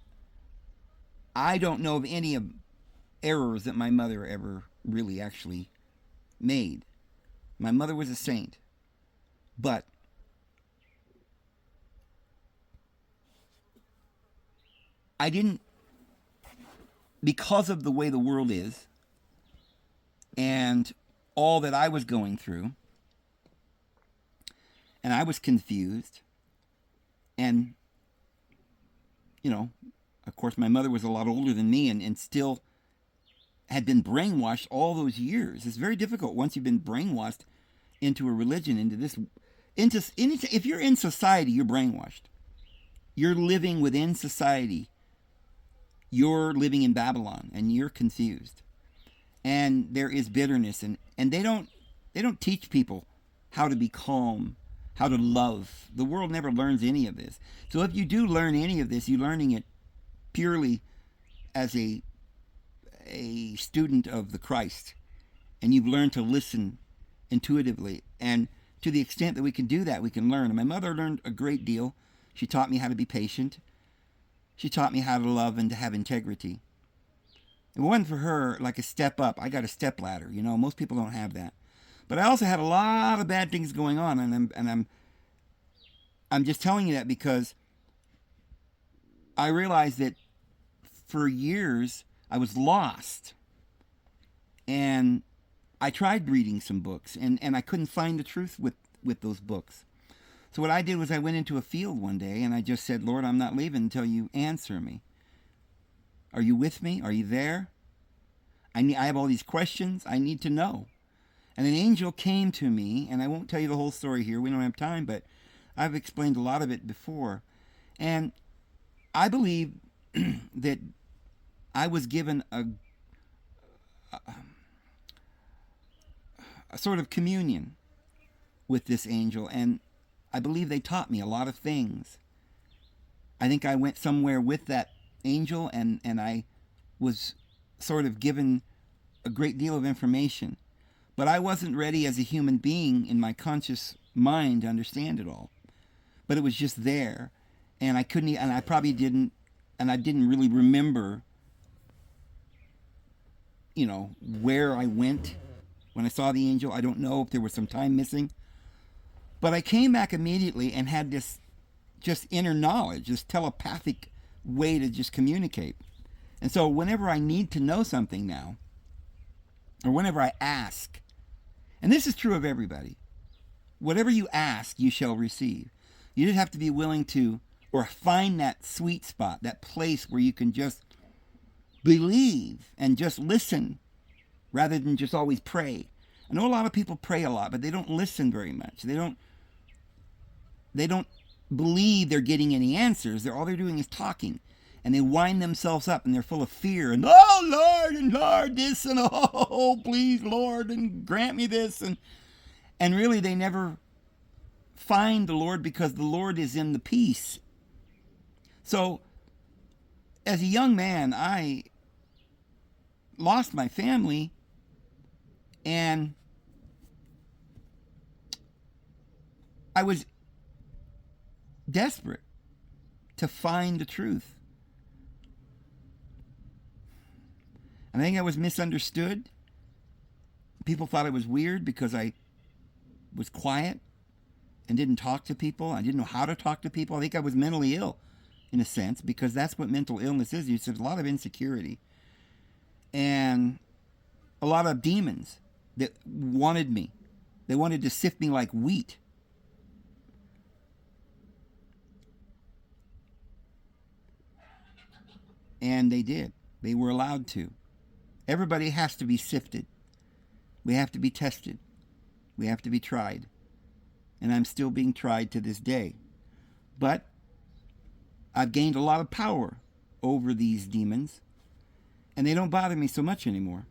I don't know of any errors that my mother ever really actually made. My mother was a saint. But I didn't, because of the way the world is and all that I was going through, and I was confused, and of course my mother was a lot older than me and still had been brainwashed all those years. It's very difficult once you've been brainwashed into a religion, if you're in society, you're brainwashed. You're living within society. You're living in Babylon, and you're confused. And there is bitterness, and they don't teach people how to be calm, how to love. The world never learns any of this. So if you do learn any of this, you're learning it purely as a student of the Christ, and you've learned to listen intuitively. And to the extent that we can do that, we can learn. And my mother learned a great deal. She taught me how to be patient. She taught me how to love and to have integrity. It wasn't for her like a step up. I got a step ladder. Most people don't have that. But I also had a lot of bad things going on, and I'm just telling you that because I realized that for years I was lost, and I tried reading some books, and I couldn't find the truth with those books. So what I did was I went into a field one day, and I just said, Lord, I'm not leaving until you answer me. Are you with me? Are you there? I have all these questions. I need to know. And an angel came to me, and I won't tell you the whole story here. We don't have time, but I've explained a lot of it before. And I believe that I was given a sort of communion with this angel, and I believe they taught me a lot of things. I think I went somewhere with that angel, and I was sort of given a great deal of information. But I wasn't ready as a human being in my conscious mind to understand it all. but it was just there, and I couldn't, and I probably didn't, and I didn't really remember, where I went when I saw the angel. I don't know if there was some time missing, but I came back immediately and had this just inner knowledge, this telepathic way to just communicate. And so whenever I need to know something now, or whenever I ask, and this is true of everybody, whatever you ask, you shall receive. You just have to be willing to, or find that sweet spot, that place where you can just believe and just listen rather than just always pray. I know a lot of people pray a lot, but they don't listen very much. They don't believe they're getting any answers. All they're doing is talking. And they wind themselves up, and they're full of fear. And, oh, Lord, and Lord, this, and oh, please, Lord, and grant me this. And really, they never find the Lord, because the Lord is in the peace. So, as a young man, I lost my family, and I was desperate to find the truth. And I think I was misunderstood. People thought I was weird because I was quiet and didn't talk to people. I didn't know how to talk to people. I think I was mentally ill, in a sense, because that's what mental illness is. There's a lot of insecurity and a lot of demons that wanted me. They wanted to sift me like wheat. And they did. They were allowed to. Everybody has to be sifted. We have to be tested. We have to be tried. And I'm still being tried to this day. But I've gained a lot of power over these demons, and they don't bother me so much anymore.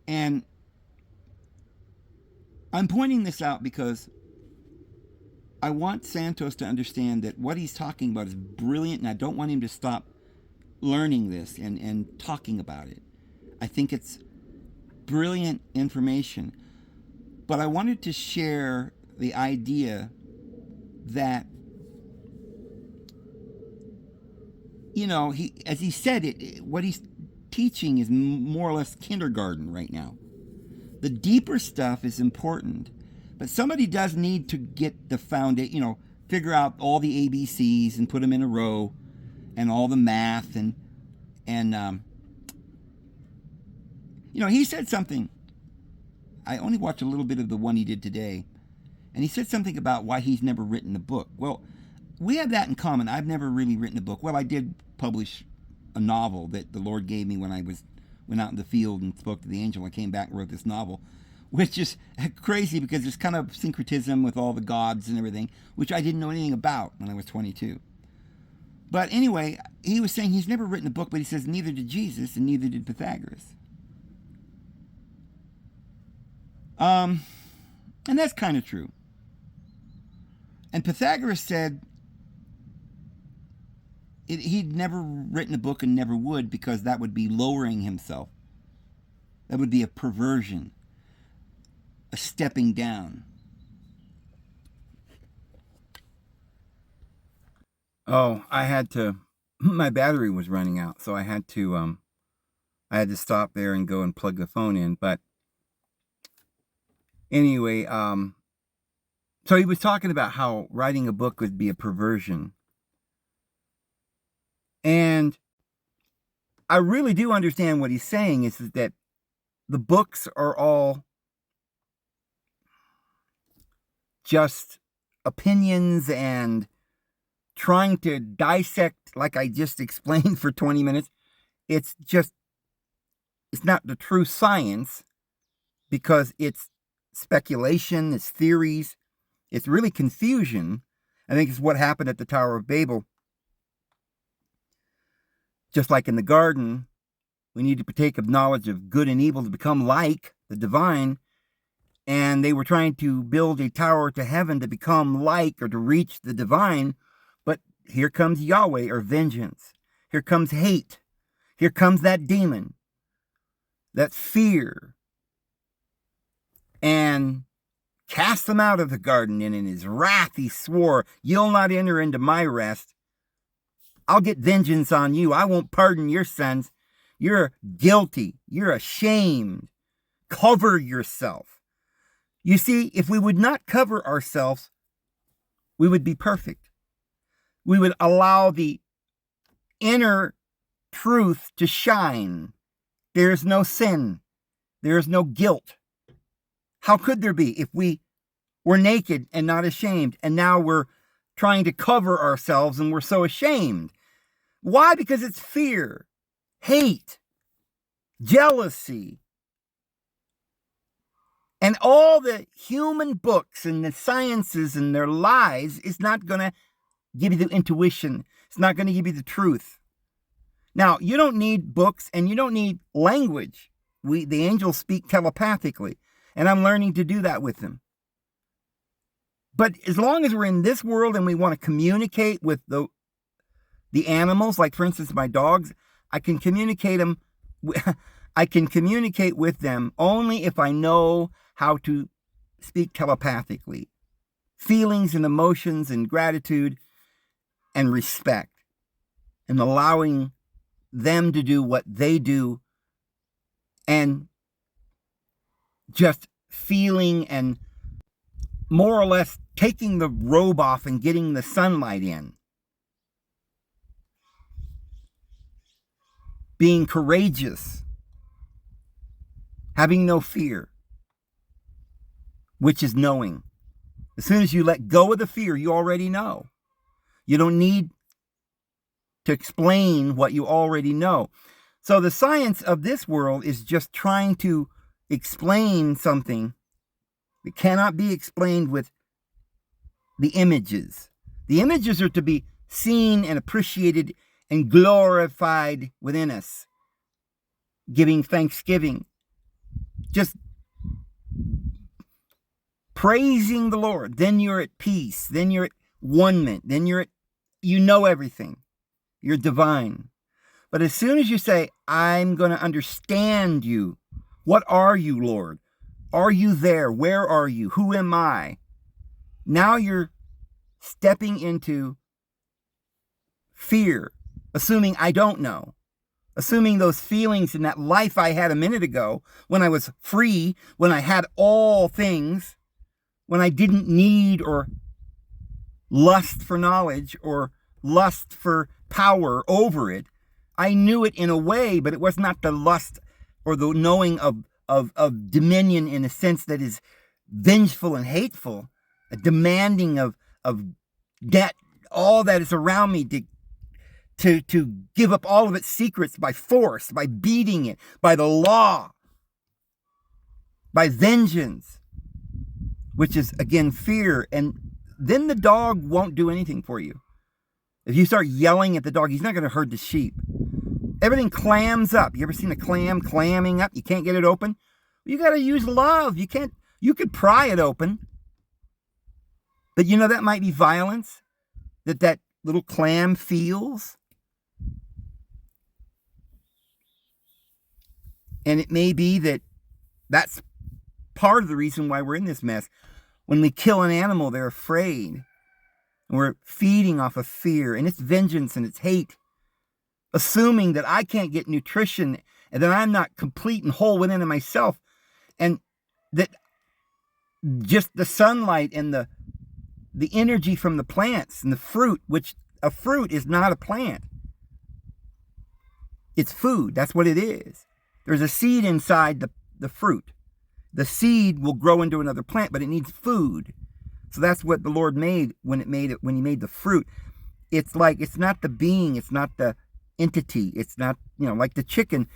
And I'm pointing this out because I want Santos to understand that what he's talking about is brilliant, and I don't want him to stop learning this and talking about it. I think it's brilliant information. But I wanted to share the idea that, as he said it, what he's teaching is more or less kindergarten right now. The deeper stuff is important, but somebody does need to get the foundation, figure out all the ABCs and put them in a row, and all the math, and he said something. I only watched a little bit of the one he did today, and he said something about why he's never written a book. Well, we have that in common. I've never really written a book. Well, I did publish a novel that the Lord gave me when I went out in the field and spoke to the angel. I came back and wrote this novel, which is crazy because there's kind of syncretism with all the gods and everything, which I didn't know anything about when I was 22. But anyway, he was saying he's never written a book, but he says neither did Jesus and neither did Pythagoras. And that's kind of true. And Pythagoras said he'd never written a book and never would, because that would be lowering himself. That would be a perversion, a stepping down. Oh, my battery was running out, so I had to stop there and go and plug the phone in. But anyway, so he was talking about how writing a book would be a perversion. And I really do understand what he's saying, is that the books are all just opinions and trying to dissect, like I just explained for 20 minutes. It's not the true science, because it's speculation, it's theories, it's really confusion. I think it's what happened at the Tower of Babel. Just like in the garden, we need to partake of knowledge of good and evil to become like the divine. And they were trying to build a tower to heaven to become like, or to reach the divine. But here comes Yahweh, or vengeance. Here comes hate. Here comes that demon. That fear. And cast them out of the garden, and in his wrath he swore, you'll not enter into my rest. I'll get vengeance on you. I won't pardon your sins. You're guilty. You're ashamed. Cover yourself. You see, if we would not cover ourselves, we would be perfect. We would allow the inner truth to shine. There is no sin. There is no guilt. How could there be if we were naked and not ashamed, and now we're trying to cover ourselves and we're so ashamed? Why? Because it's fear, hate, jealousy. And all the human books and the sciences and their lies is not going to give you the intuition. It's not going to give you the truth. Now, you don't need books and you don't need language. The angels speak telepathically, and I'm learning to do that with them. But as long as we're in this world and we want to communicate with the animals, like for instance my dogs, I can communicate with them only if I know how to speak telepathically. Feelings and emotions and gratitude and respect, and allowing them to do what they do, and just feeling and more or less taking the robe off and getting the sunlight in. Being courageous. Having no fear, which is knowing. As soon as you let go of the fear, you already know. You don't need to explain what you already know. So the science of this world is just trying to explain something that cannot be explained with the images. The images are to be seen and appreciated and glorified within us. Giving thanksgiving. Just praising the Lord. Then you're at peace. Then you're at one-ment. Then you know everything. You're divine. But as soon as you say, I'm going to understand you. What are you, Lord? Are you there? Where are you? Who am I? Now you're stepping into fear, assuming I don't know. Assuming those feelings in that life I had a minute ago, when I was free, when I had all things, when I didn't need or lust for knowledge or lust for power over it. I knew it in a way, but it was not the lust or the knowing of dominion in a sense that is vengeful and hateful, a demanding of that all that is around me to give up all of its secrets by force, by beating it, by the law, by vengeance, which is, again, fear. And then the dog won't do anything for you. If you start yelling at the dog, he's not going to herd the sheep. Everything clams up. You ever seen a clam clamming up? You can't get it open? You got to use love. You could pry it open. But you know that might be violence that little clam feels. And it may be that's part of the reason why we're in this mess. When we kill an animal, they're afraid. And we're feeding off of fear. And it's vengeance and it's hate. Assuming that I can't get nutrition and that I'm not complete and whole within myself. And that just the sunlight and the energy from the plants and the fruit, which a fruit is not a plant. It's food. That's what it is. There's a seed inside the fruit. The seed will grow into another plant, but it needs food. So that's what the Lord made when he made the fruit. It's like, it's not the being, it's not the entity. It's not, like the chicken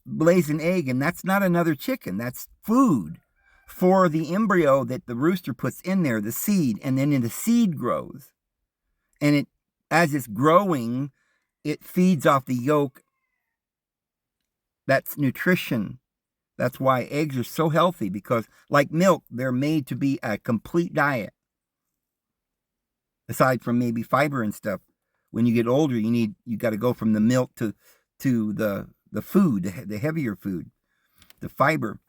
lays an egg, and that's not another chicken. That's food for the embryo that the rooster puts in there, the seed, and then the seed grows. And as it's growing, it feeds off the yolk. That's nutrition. That's why eggs are so healthy, because like milk, they're made to be a complete diet. Aside from maybe fiber and stuff. When you get older, you got to go from the milk to the food, the heavier food, the fiber.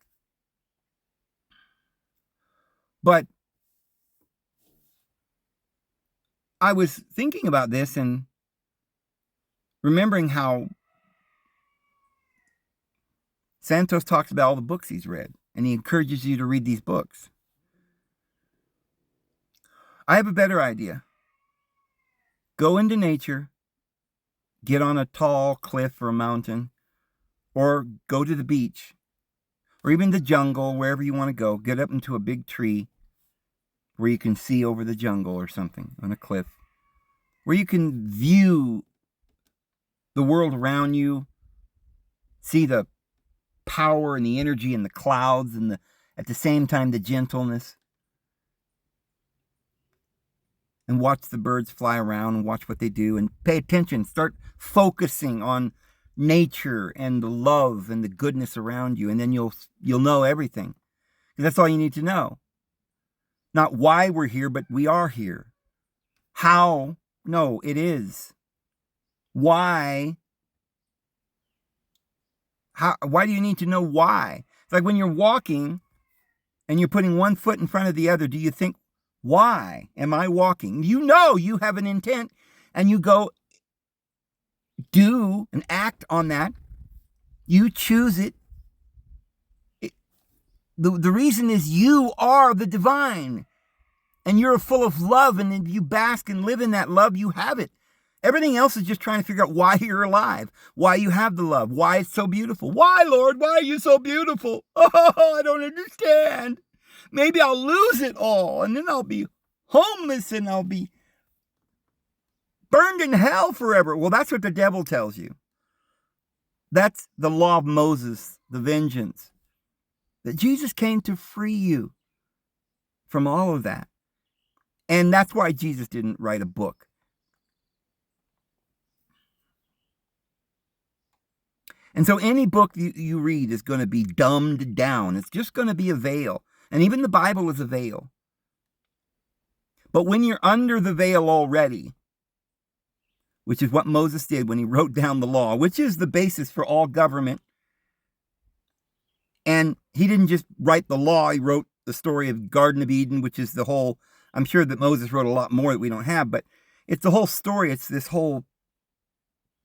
But I was thinking about this and remembering how Santos talks about all the books he's read, and he encourages you to read these books. I have a better idea. Go into nature, get on a tall cliff or a mountain, or go to the beach, or even the jungle, wherever you want to go. Get up into a big tree where you can see over the jungle or something on a cliff, where you can view the world around you, see the power and the energy and the clouds and at the same time the gentleness, and watch the birds fly around and watch what they do and pay attention. Start focusing on nature and the love and the goodness around you, and then you'll know everything. That's all you need to know. Not why we're here, but we are here. How? No, it is. Why? Why do you need to know why? It's like when you're walking and you're putting one foot in front of the other, do you think, why am I walking? You know you have an intent, and you go do and act on that. You choose it. The reason is you are the divine, and you're full of love, and if you bask and live in that love, you have it. Everything else is just trying to figure out why you're alive, why you have the love, why it's so beautiful. Why, Lord? Why are you so beautiful? Oh, I don't understand. Maybe I'll lose it all, and then I'll be homeless, and I'll be burned in hell forever. Well, that's what the devil tells you. That's the law of Moses, the vengeance. That Jesus came to free you from all of that. And that's why Jesus didn't write a book. And so any book you read is going to be dumbed down. It's just going to be a veil. And even the Bible is a veil. But when you're under the veil already, which is what Moses did when he wrote down the law, which is the basis for all government. And he didn't just write the law, he wrote the story of Garden of Eden, which is the whole, I'm sure that Moses wrote a lot more that we don't have, but it's the whole story. It's this whole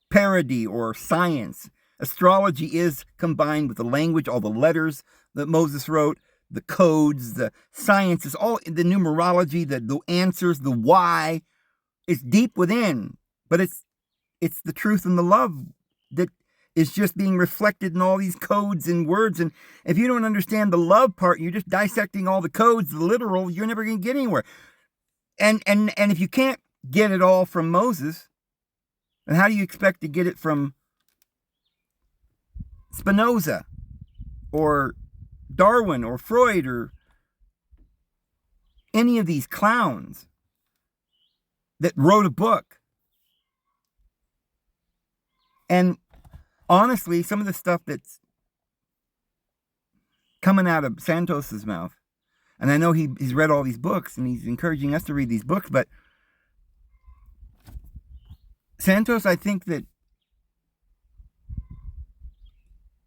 parody or science. Astrology is combined with the language, all the letters that Moses wrote, the codes, the science, is all the numerology, the answers, the why. It's deep within, but it's the truth and the love that is just being reflected in all these codes and words. And if you don't understand the love part, you're just dissecting all the codes, the literal, you're never going to get anywhere. And if you can't get it all from Moses, then how do you expect to get it from Spinoza or Darwin or Freud or any of these clowns that wrote a book? And honestly, some of the stuff that's coming out of Santos's mouth, and I know he's read all these books and he's encouraging us to read these books, but Santos, I think that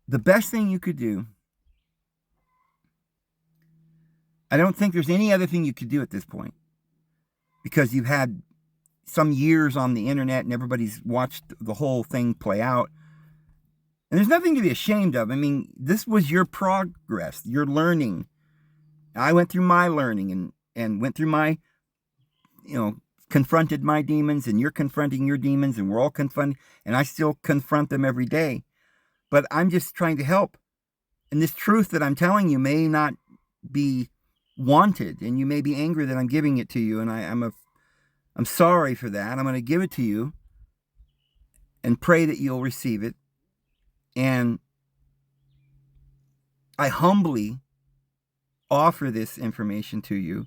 the best thing you could do, I don't think there's any other thing you could do at this point, because you've had some years on the internet and everybody's watched the whole thing play out. And there's nothing to be ashamed of. I mean, this was your progress, your learning. I went through my learning and went through my, confronted my demons, and you're confronting your demons, and we're all confronting, and I still confront them every day. But I'm just trying to help. And this truth that I'm telling you may not be wanted, and you may be angry that I'm giving it to you, and I'm sorry for that. I'm going to give it to you and pray that you'll receive it. And I humbly offer this information to you.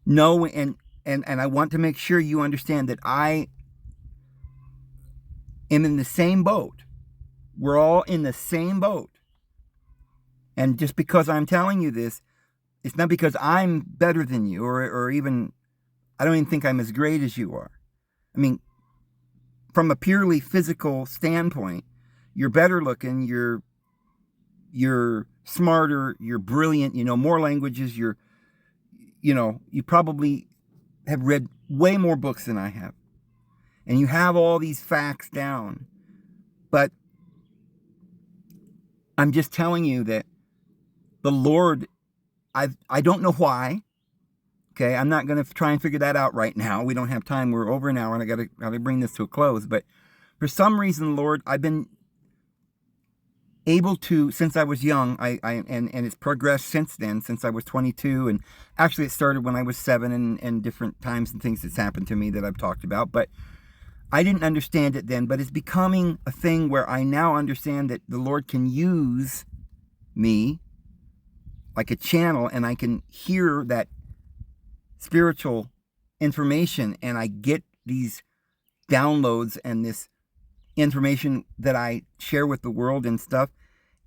Know and I want to make sure you understand that I am in the same boat. We're all in the same boat. And just because I'm telling you this, it's not because I'm better than you, or even, I don't even think I'm as great as you are. I mean, from a purely physical standpoint, you're better looking, you're smarter, you're brilliant, you know more languages, you're you probably have read way more books than I have. And you have all these facts down. But I'm just telling you that the Lord, I don't know why. Okay, I'm not going to try and figure that out right now. We don't have time. We're over an hour, and I got to bring this to a close. But for some reason, Lord, I've been able to, since I was young, and it's progressed since then, since I was 22, and actually it started when I was 7, and different times and things that's happened to me that I've talked about. But I didn't understand it then, but it's becoming a thing where I now understand that the Lord can use me like a channel, and I can hear that spiritual information, and I get these downloads and this information that I share with the world and stuff.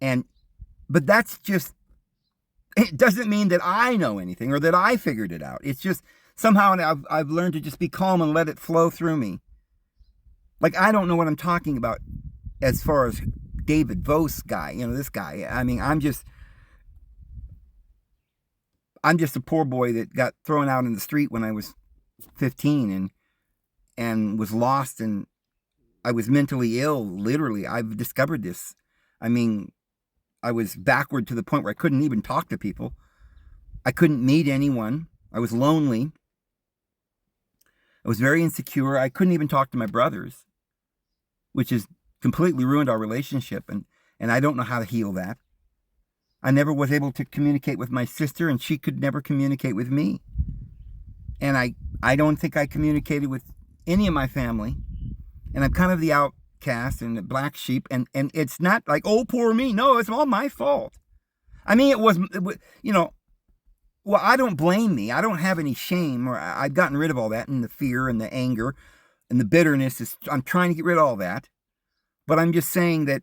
But that's just, it doesn't mean that I know anything or that I figured it out. It's just somehow I've learned to just be calm and let it flow through me. Like, I don't know what I'm talking about as far as David Vose guy, this guy. I mean, I'm just a poor boy that got thrown out in the street when I was 15 and was lost, and I was mentally ill, literally. I've discovered this. I mean, I was backward to the point where I couldn't even talk to people. I couldn't meet anyone. I was lonely. I was very insecure. I couldn't even talk to my brothers, which has completely ruined our relationship, and I don't know how to heal that. I never was able to communicate with my sister, and she could never communicate with me. And I don't think I communicated with any of my family. And I'm kind of the outcast and the black sheep. And it's not like, oh, poor me. No, it's all my fault. I mean, it was, well, I don't blame me. I don't have any shame, or I've gotten rid of all that, and the fear and the anger and the bitterness. I'm trying to get rid of all that. But I'm just saying that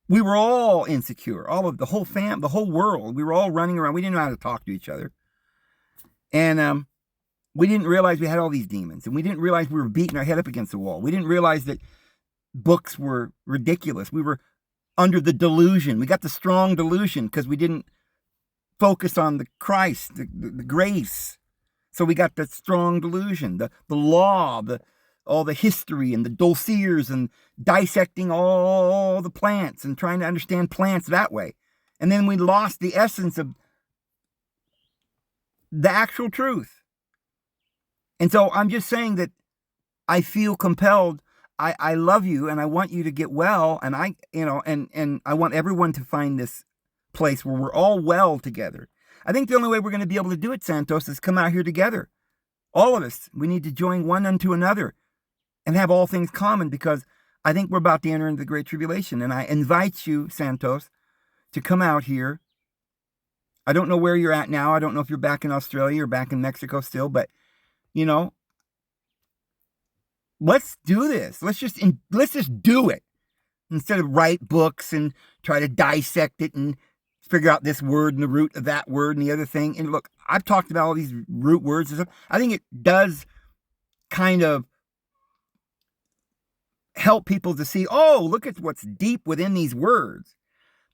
we were all insecure, all of the whole the whole world. We were all running around. We didn't know how to talk to each other. And we didn't realize we had all these demons. And we didn't realize we were beating our head up against the wall. We didn't realize that books were ridiculous. We were under the delusion. We got the strong delusion because we didn't focus on the Christ, the grace. So we got the strong delusion, the law, all the history and the dossiers, and dissecting all the plants and trying to understand plants that way. And then we lost the essence of the actual truth. And so I'm just saying that I feel compelled. I love you, and I want you to get well. And and I want everyone to find this place where we're all well together. I think the only way we're going to be able to do it, Santos, is come out here together. All of us. We need to join one unto another and have all things common, because I think we're about to enter into the Great Tribulation. And I invite you, Santos, to come out here. I don't know where you're at now. I don't know if you're back in Australia or back in Mexico still, but, let's do this. Let's just do it, instead of write books and try to dissect it and figure out this word and the root of that word and the other thing. And look, I've talked about all these root words and stuff. I think it does kind of help people to see, oh, look at what's deep within these words.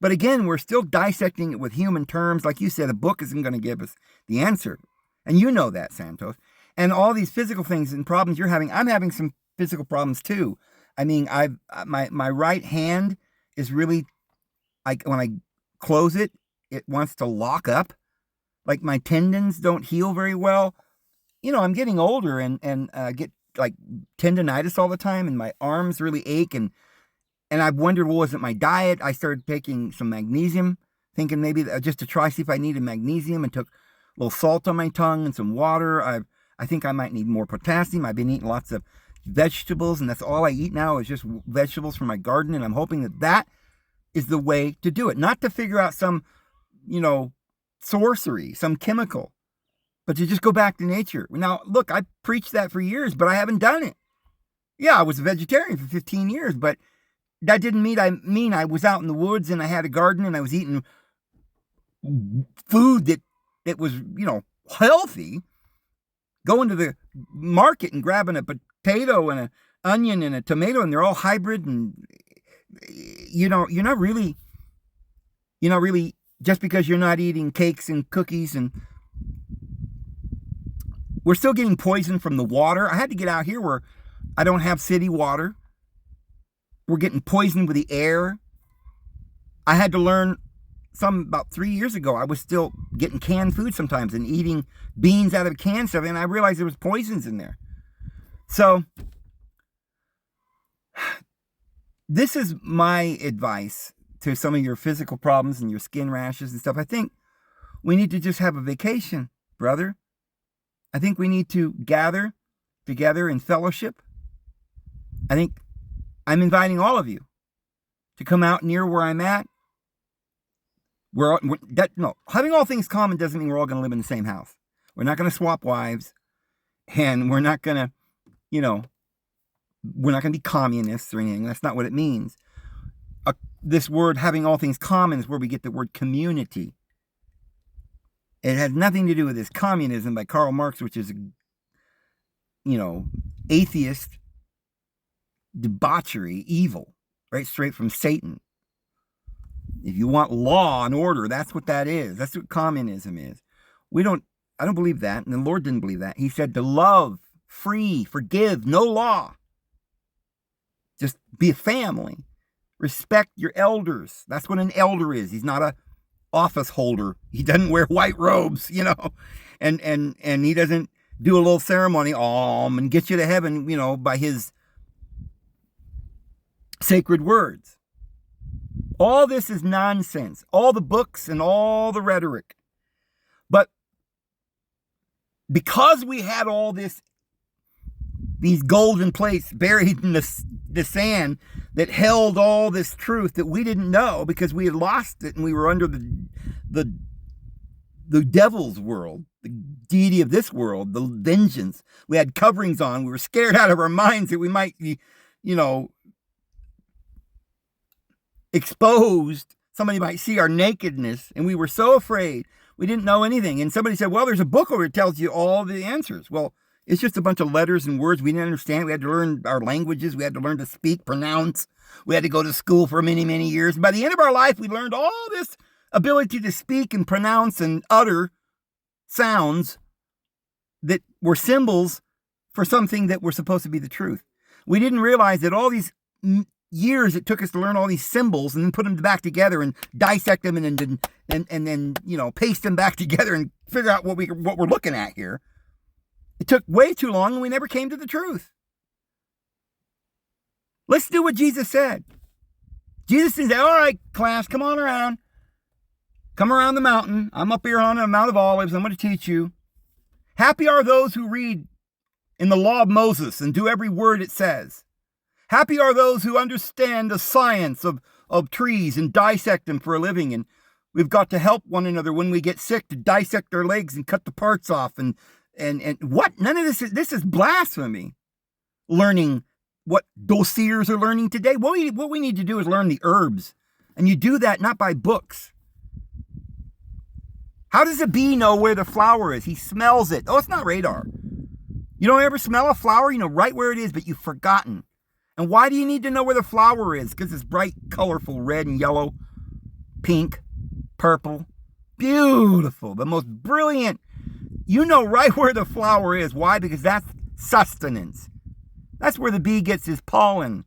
But again, we're still dissecting it with human terms. Like you said, a book isn't going to give us the answer. And you know that, Santos. And all these physical things and problems you're having, I'm having some physical problems too. I mean, my right hand is really, when I close it, it wants to lock up. Like, my tendons don't heal very well. I'm getting older and get like tendonitis all the time, and my arms really ache, and I've wondered, well, was it my diet? I started taking some magnesium, thinking maybe just to try, see if I needed magnesium, and took a little salt on my tongue and some water. I think I might need more potassium. I've been eating lots of vegetables, and that's all I eat now is just vegetables from my garden, and I'm hoping that is the way to do it. Not to figure out some, sorcery, some chemical, but to just go back to nature. Now, look, I preached that for years, but I haven't done it. Yeah, I was a vegetarian for 15 years, but that didn't mean I was out in the woods and I had a garden and I was eating food that was, healthy. Going to the market and grabbing a potato and an onion and a tomato, and they're all hybrid, and you're not really, just because you're not eating cakes and cookies and We're still getting poison from the water. I had to get out here where I don't have city water. We're getting poisoned with the air. I had to learn about 3 years ago. I was still getting canned food sometimes and eating beans out of canned stuff, and I realized there was poisons in there. So this is my advice to some of your physical problems and your skin rashes and stuff. I think we need to just have a vacation, brother. I think we need to gather together in fellowship. I think I'm inviting all of you to come out near where I'm at. Having all things common doesn't mean we're all going to live in the same house. We're not going to swap wives, and we're not going to, we're not going to be communists or anything. That's not what it means. This word, having all things common, is where we get the word community. It has nothing to do with this communism by Karl Marx, which is, atheist debauchery, evil, right? Straight from Satan. If you want law and order, that's what that is. That's what communism is. I don't believe that, and the Lord didn't believe that. He said to love, free, forgive, no law. Just be a family. Respect your elders. That's what an elder is. He's not a office holder. He doesn't wear white robes, and he doesn't do a little ceremony and get you to heaven, by his sacred words. All this is nonsense. All the books and all the rhetoric. But because we had all these golden plates buried in the sand that held all this truth that we didn't know because we had lost it and we were under the devil's world, the deity of this world, the vengeance. We had coverings on. We were scared out of our minds that we might be, exposed. Somebody might see our nakedness, and we were so afraid. We didn't know anything. And somebody said, well, there's a book over that tells you all the answers. Well, it's just a bunch of letters and words we didn't understand. We had to learn our languages. We had to learn to speak, pronounce. We had to go to school for many, many years. And by the end of our life, we learned all this ability to speak and pronounce and utter sounds that were symbols for something that were supposed to be the truth. We didn't realize that all these years it took us to learn all these symbols and then put them back together and dissect them and then paste them back together and figure out what we're looking at here. It took way too long and we never came to the truth. Let's do what Jesus said. Jesus said, all right, class, come on around. Come around the mountain. I'm up here on the Mount of Olives. I'm going to teach you. Happy are those who read in the law of Moses and do every word it says. Happy are those who understand the science of trees and dissect them for a living. And we've got to help one another when we get sick to dissect their legs and cut the parts off. And what? None of this is blasphemy. Learning what dossiers are learning today. What we need to do is learn the herbs. And you do that not by books. How does a bee know where the flower is? He smells it. Oh, it's not radar. You don't ever smell a flower? You know right where it is, but you've forgotten. And why do you need to know where the flower is? Because it's bright, colorful, red and yellow, pink, purple. Beautiful. The most brilliant. You know right where the flower is. Why? Because that's sustenance. That's where the bee gets his pollen.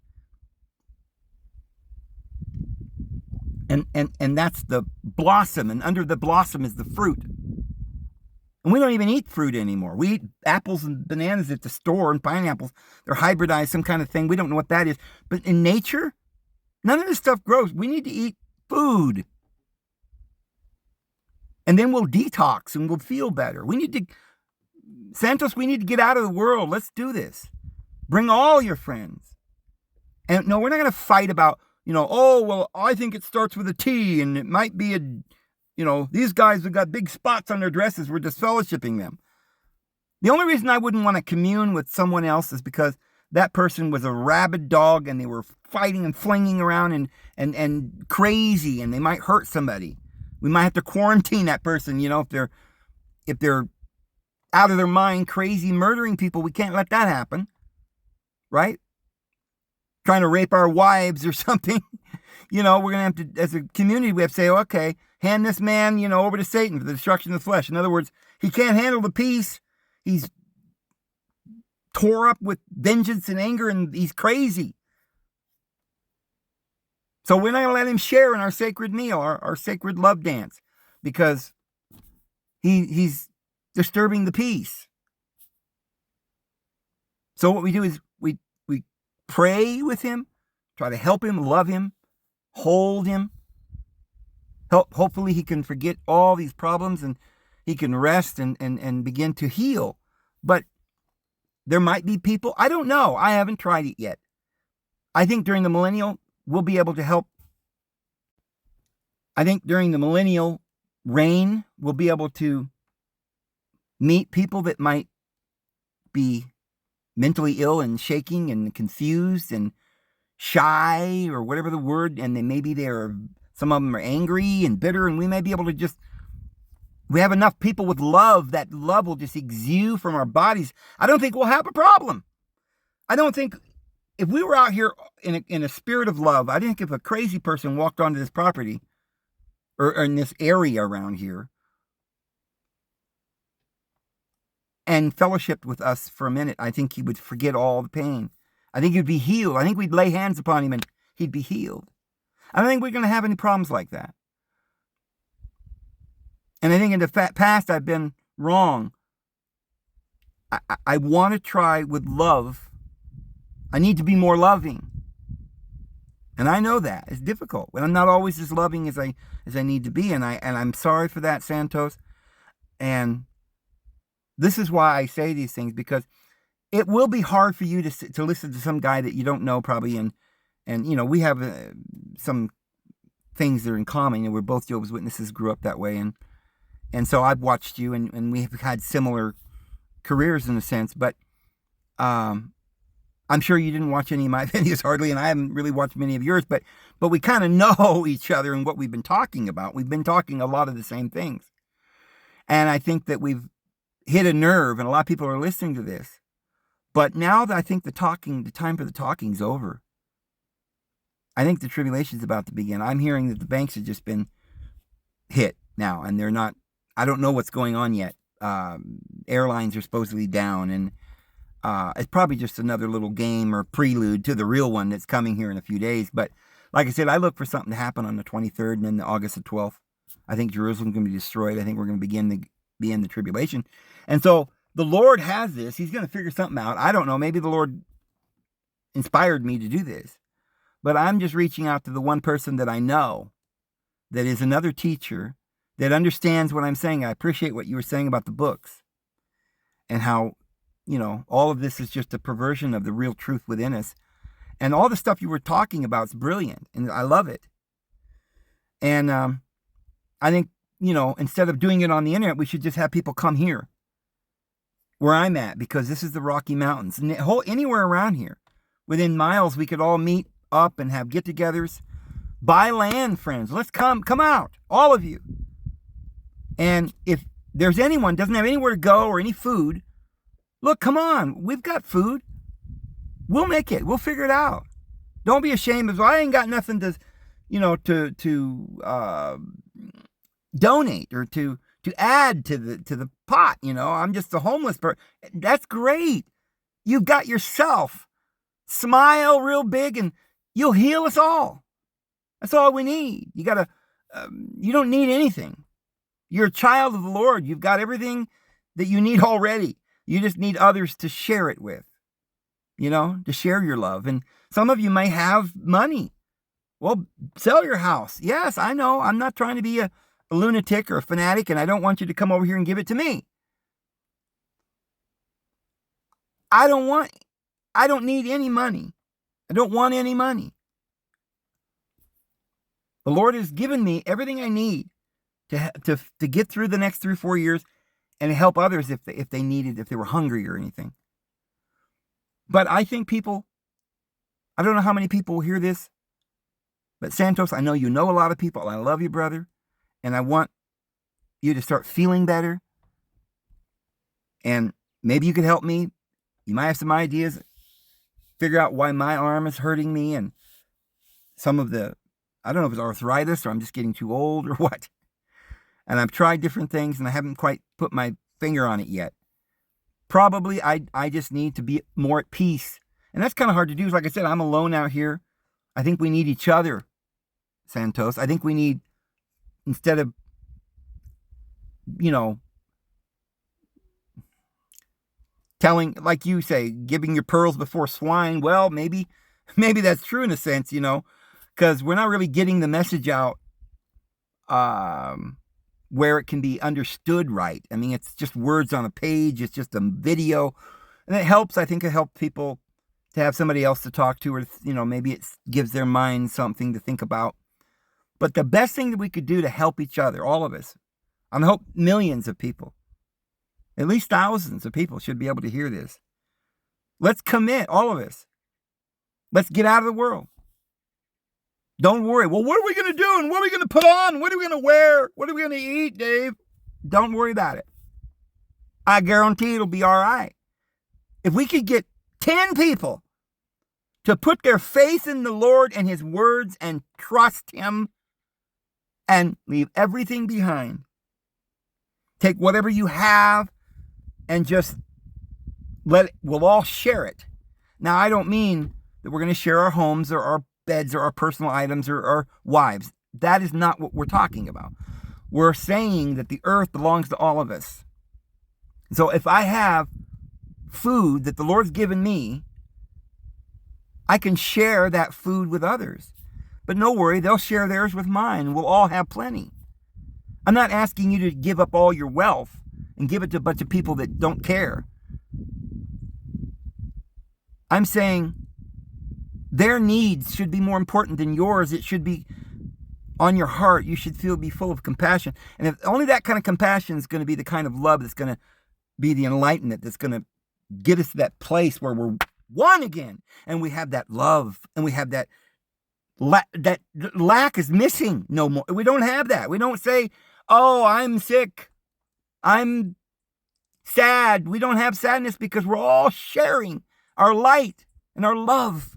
And that's the blossom. And under the blossom is the fruit. And we don't even eat fruit anymore. We eat apples and bananas at the store and pineapples. They're hybridized, some kind of thing. We don't know what that is. But in nature, none of this stuff grows. We need to eat food. And then we'll detox and we'll feel better. Santos, we need to get out of the world. Let's do this. Bring all your friends. And no, we're not going to fight about, I think it starts with a T and it might be these guys have got big spots on their dresses. We're disfellowshipping them. The only reason I wouldn't want to commune with someone else is because that person was a rabid dog and they were fighting and flinging around and crazy and they might hurt somebody. We might have to quarantine that person, if they're out of their mind, crazy, murdering people. We can't let that happen, right? Trying to rape our wives or something. We're going to have to, as a community, we have to say, okay, hand this man, over to Satan for the destruction of the flesh. In other words, he can't handle the peace. He's tore up with vengeance and anger, and he's crazy. So we're not going to let him share in our sacred meal, our sacred love dance, because he's disturbing the peace. So what we do is we pray with him, try to help him, love him, hold him. Hopefully he can forget all these problems and he can rest and begin to heal. But there might be people, I don't know, I haven't tried it yet. I think during the millennial, we'll be able to help. I think during the millennial reign, we'll be able to meet people that might be mentally ill and shaking and confused and shy, or whatever the word, and some of them are angry and bitter, and we may be able to we have enough people with love, that love will just exude from our bodies. I don't think we'll have a problem. I don't think, if we were out here in a spirit of love, I think if a crazy person walked onto this property or in this area around here and fellowshiped with us for a minute, I think he would forget all the pain. I think he'd be healed. I think we'd lay hands upon him and he'd be healed. I don't think we're going to have any problems like that. And I think in the past I've been wrong. I want to try with love. I need to be more loving. And I know that. It's difficult. And I'm not always as loving as I need to be. And I'm sorry for that, Santos. And this is why I say these things, because it will be hard for you to listen to some guy that you don't know probably. And we have some things that are in common. We're both Jehovah's Witnesses, grew up that way. And so I've watched you, and we've had similar careers in a sense. But I'm sure you didn't watch any of my videos hardly, and I haven't really watched many of yours. But we kind of know each other and what we've been talking about. We've been talking a lot of the same things. And I think that we've hit a nerve, and a lot of people are listening to this. But now that I think the time for the talking's over. I think the tribulation's about to begin. I'm hearing that the banks have just been hit now, and they're not. I don't know what's going on yet. Airlines are supposedly down, and it's probably just another little game or prelude to the real one that's coming here in a few days. But like I said, I look for something to happen on the 23rd and then August the 12th. I think Jerusalem's going to be destroyed. I think we're going to be in the tribulation. And so the Lord has this. He's going to figure something out. I don't know. Maybe the Lord inspired me to do this. But I'm just reaching out to the one person that I know that is another teacher that understands what I'm saying. I appreciate what you were saying about the books and how, all of this is just a perversion of the real truth within us. And all the stuff you were talking about is brilliant, and I love it. And I think, instead of doing it on the internet, we should just have people come here where I'm at, because this is the Rocky Mountains. And anywhere around here, within miles, we could all meet up and have get-togethers. Buy land, friends. Let's come out, all of you. And if there's anyone doesn't have anywhere to go or any food, look, come on. We've got food. We'll make it. We'll figure it out. Don't be ashamed of, I ain't got nothing to, donate or to add to the pot. I'm just a homeless person. That's great. You've got yourself. Smile real big and you'll heal us all. That's all we need. You don't need anything. You're a child of the Lord. You've got everything that you need already. You just need others to share it with, to share your love. And some of you may have money. Well, sell your house. Yes, I know. I'm not trying to be a lunatic or a fanatic, and I don't want you to come over here and give it to me. I don't need any money. I don't want any money. The Lord has given me everything I need to get through the next 3 or 4 years and help others if they needed, if they were hungry or anything. But I think I don't know how many people will hear this, but Santos, I know you know a lot of people. I love you, brother, and I want you to start feeling better. And maybe you could help me. You might have some ideas. Figure out why my arm is hurting me, and some of I don't know if it's arthritis or I'm just getting too old or what. And I've tried different things and I haven't quite put my finger on it yet. probably I just need to be more at peace. And that's kind of hard to do. Like I said, I'm alone out here. I think we need each other, Santos. I think we need, instead of, telling, like you say, giving your pearls before swine. Well, maybe that's true in a sense, because we're not really getting the message out where it can be understood right. I mean, it's just words on a page. It's just a video. And it helps. I think it helps people to have somebody else to talk to, or, maybe it gives their mind something to think about. But the best thing that we could do to help each other, all of us, I hope millions of people, at least thousands of people should be able to hear this. Let's commit, all of us. Let's get out of the world. Don't worry. Well, what are we going to do? And what are we going to put on? What are we going to wear? What are we going to eat, Dave? Don't worry about it. I guarantee it'll be all right. If we could get 10 people to put their faith in the Lord and His words and trust Him and leave everything behind. Take whatever you have and just we'll all share it. Now, I don't mean that we're going to share our homes or our beds or our personal items or our wives. That is not what we're talking about. We're saying that the earth belongs to all of us. So if I have food that the Lord's given me, I can share that food with others. But no worry, they'll share theirs with mine. We'll all have plenty. I'm not asking you to give up all your wealth and give it to a bunch of people that don't care. I'm saying their needs should be more important than yours. It should be on your heart. You should be full of compassion. And if only that kind of compassion is going to be the kind of love that's going to be the enlightenment that's going to get us to that place where we're one again. And we have that love, and we have that lack is missing no more. We don't have that. We don't say, oh, I'm sick, I'm sad. We don't have sadness because we're all sharing our light and our love.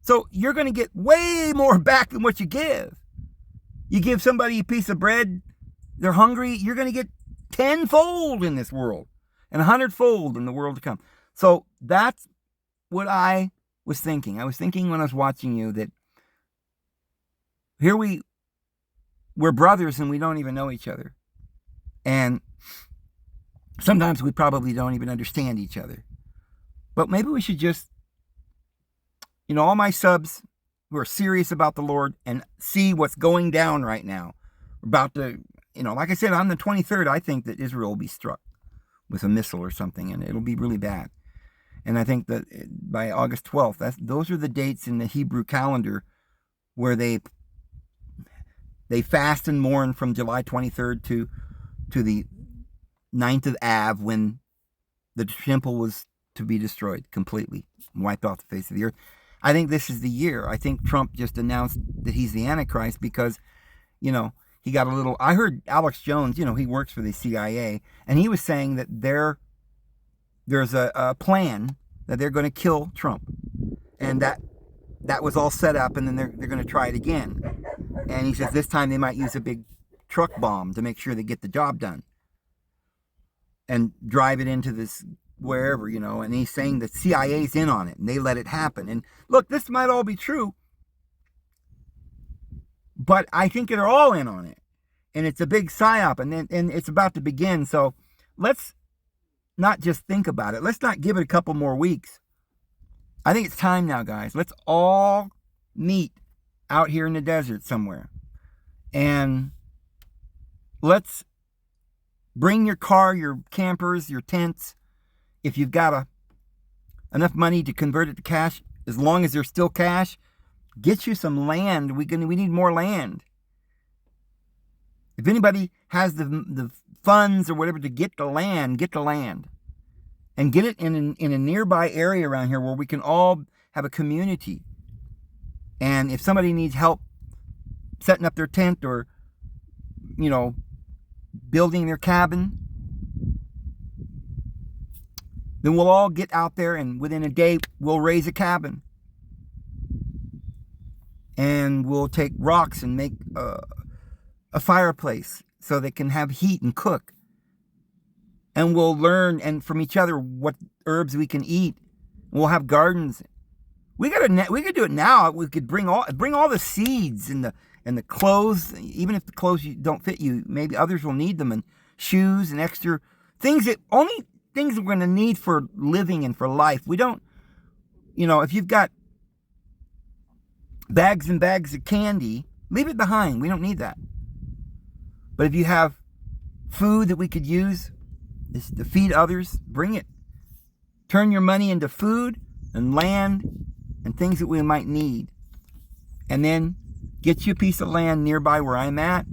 So you're going to get way more back than what you give. You give somebody a piece of bread, they're hungry, you're going to get tenfold in this world and 100-fold in the world to come. So that's what I was thinking. I was thinking when I was watching you that here we're brothers and we don't even know each other. And sometimes we probably don't even understand each other. But maybe we should just, all my subs who are serious about the Lord and see what's going down right now. About to, like I said, on the 23rd, I think that Israel will be struck with a missile or something, and it'll be really bad. And I think that by August 12th, those are the dates in the Hebrew calendar where they fast and mourn from July 23rd to the 9th of Av, when the temple was to be destroyed completely, wiped off the face of the earth. I think this is the year. I think Trump just announced that he's the Antichrist because, he got a little... I heard Alex Jones, he works for the CIA, and he was saying that there's a plan that they're going to kill Trump. And that was all set up, and then they're going to try it again. And he says this time they might use a big truck bomb to make sure they get the job done. And drive it into this wherever, and he's saying the CIA's in on it, and they let it happen. And look, this might all be true, but I think they're all in on it. And it's a big psyop, and it's about to begin. So let's not just think about it. Let's not give it a couple more weeks. I think it's time now, guys. Let's all meet out here in the desert somewhere. And let's bring your car, your campers, your tents. If you've got enough money to convert it to cash, as long as there's still cash, get you some land. We need more land. If anybody has the funds or whatever to get the land. And get it in a nearby area around here where we can all have a community. And if somebody needs help setting up their tent or, building their cabin, then we'll all get out there, and within a day, we'll raise a cabin. And we'll take rocks and make a fireplace so they can have heat and cook. and we'll learn and from each other what herbs we can eat. We'll have gardens. We could do it now. We could bring all the seeds and the clothes, even if the clothes don't fit you. Maybe others will need them, and shoes and extra things only things we're going to need for living and for life. We don't, if you've got bags and bags of candy, leave it behind. We don't need that. But if you have food that we could use to feed others, bring it. Turn your money into food and land and things that we might need. And then get you a piece of land nearby where I'm at.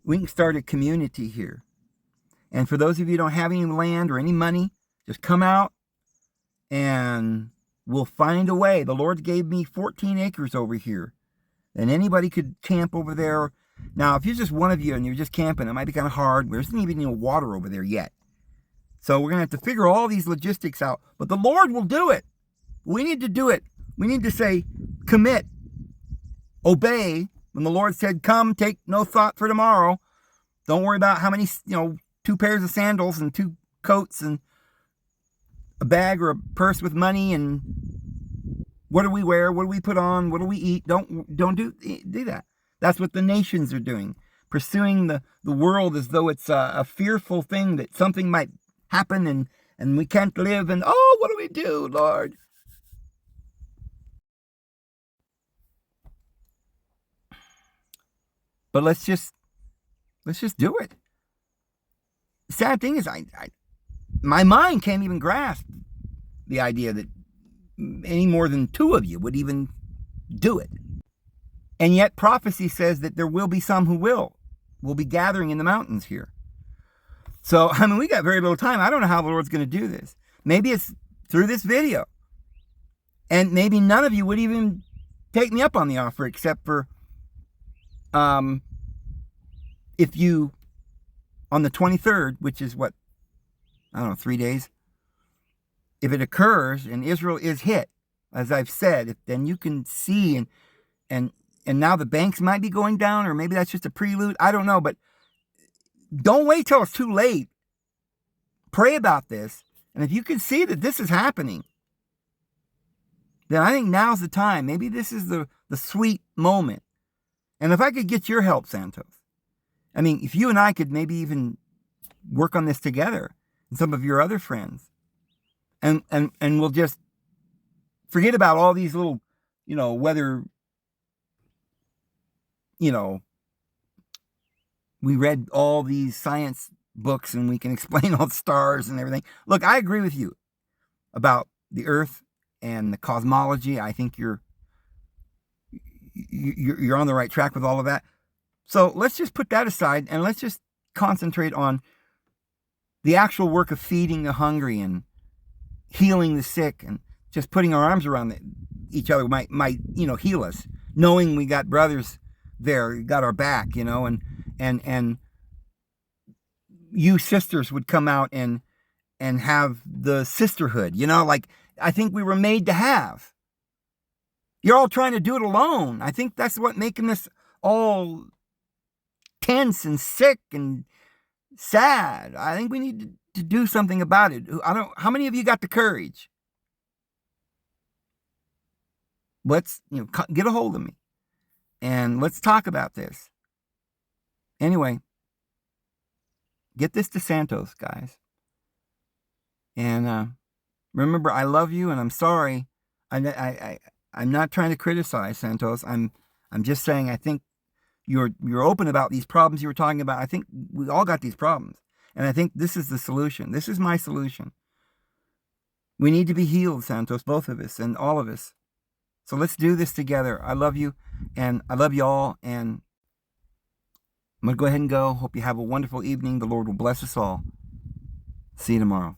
We can start a community here. And for those of you who don't have any land or any money, just come out and we'll find a way. The Lord gave me 14 acres over here. And anybody could camp over there. Now, if you're just one of you and you're just camping, it might be kind of hard. There's not even any water over there yet. So we're going to have to figure all these logistics out. But the Lord will do it. We need to do it. We need to say, commit, obey. When the Lord said, come, take no thought for tomorrow. Don't worry about how many, 2 pairs of sandals and 2 coats and a bag or a purse with money and what do we wear? What do we put on? What do we eat? Don't do that. That's what the nations are doing. Pursuing the world as though it's a fearful thing that something might happen and we can't live and, what do we do, Lord? But let's just do it. The sad thing is my mind can't even grasp the idea that any more than 2 of you would even do it. And yet prophecy says that there will be some who will be gathering in the mountains here. So, we got very little time. I don't know how the Lord's going to do this. Maybe it's through this video. And maybe none of you would even take me up on the offer except for if you, on the 23rd, which is 3 days, if it occurs and Israel is hit, as I've said, then you can see and now the banks might be going down, or maybe that's just a prelude. I don't know, but don't wait till it's too late. Pray about this. And if you can see that this is happening, then I think now's the time. Maybe this is the sweet moment. And if I could get your help, Santos, if you and I could maybe even work on this together, and some of your other friends, and we'll just forget about all these little, whether, we read all these science books and we can explain all the stars and everything. Look, I agree with you about the earth and the cosmology. I think you're on the right track with all of that. So let's just put that aside and let's just concentrate on the actual work of feeding the hungry and healing the sick, and just putting our arms around each other might heal us, knowing we got brothers there, got our back, and you sisters would come out and have the sisterhood, like I think we were made to have. You're all trying to do it alone. I think that's what making this all tense and sick and sad. I think we need to do something about it. How many of you got the courage? Let's, get a hold of me and let's talk about this. Anyway, get this to Santos, guys. And remember, I love you, and I'm sorry. I'm not trying to criticize, Santos. I'm just saying I think you're open about these problems you were talking about. I think we all got these problems, and I think this is the solution. This is my solution. We need to be healed, Santos, both of us and all of us. So let's do this together. I love you, and I love you all, and I'm going to go ahead and go. Hope you have a wonderful evening. The Lord will bless us all. See you tomorrow.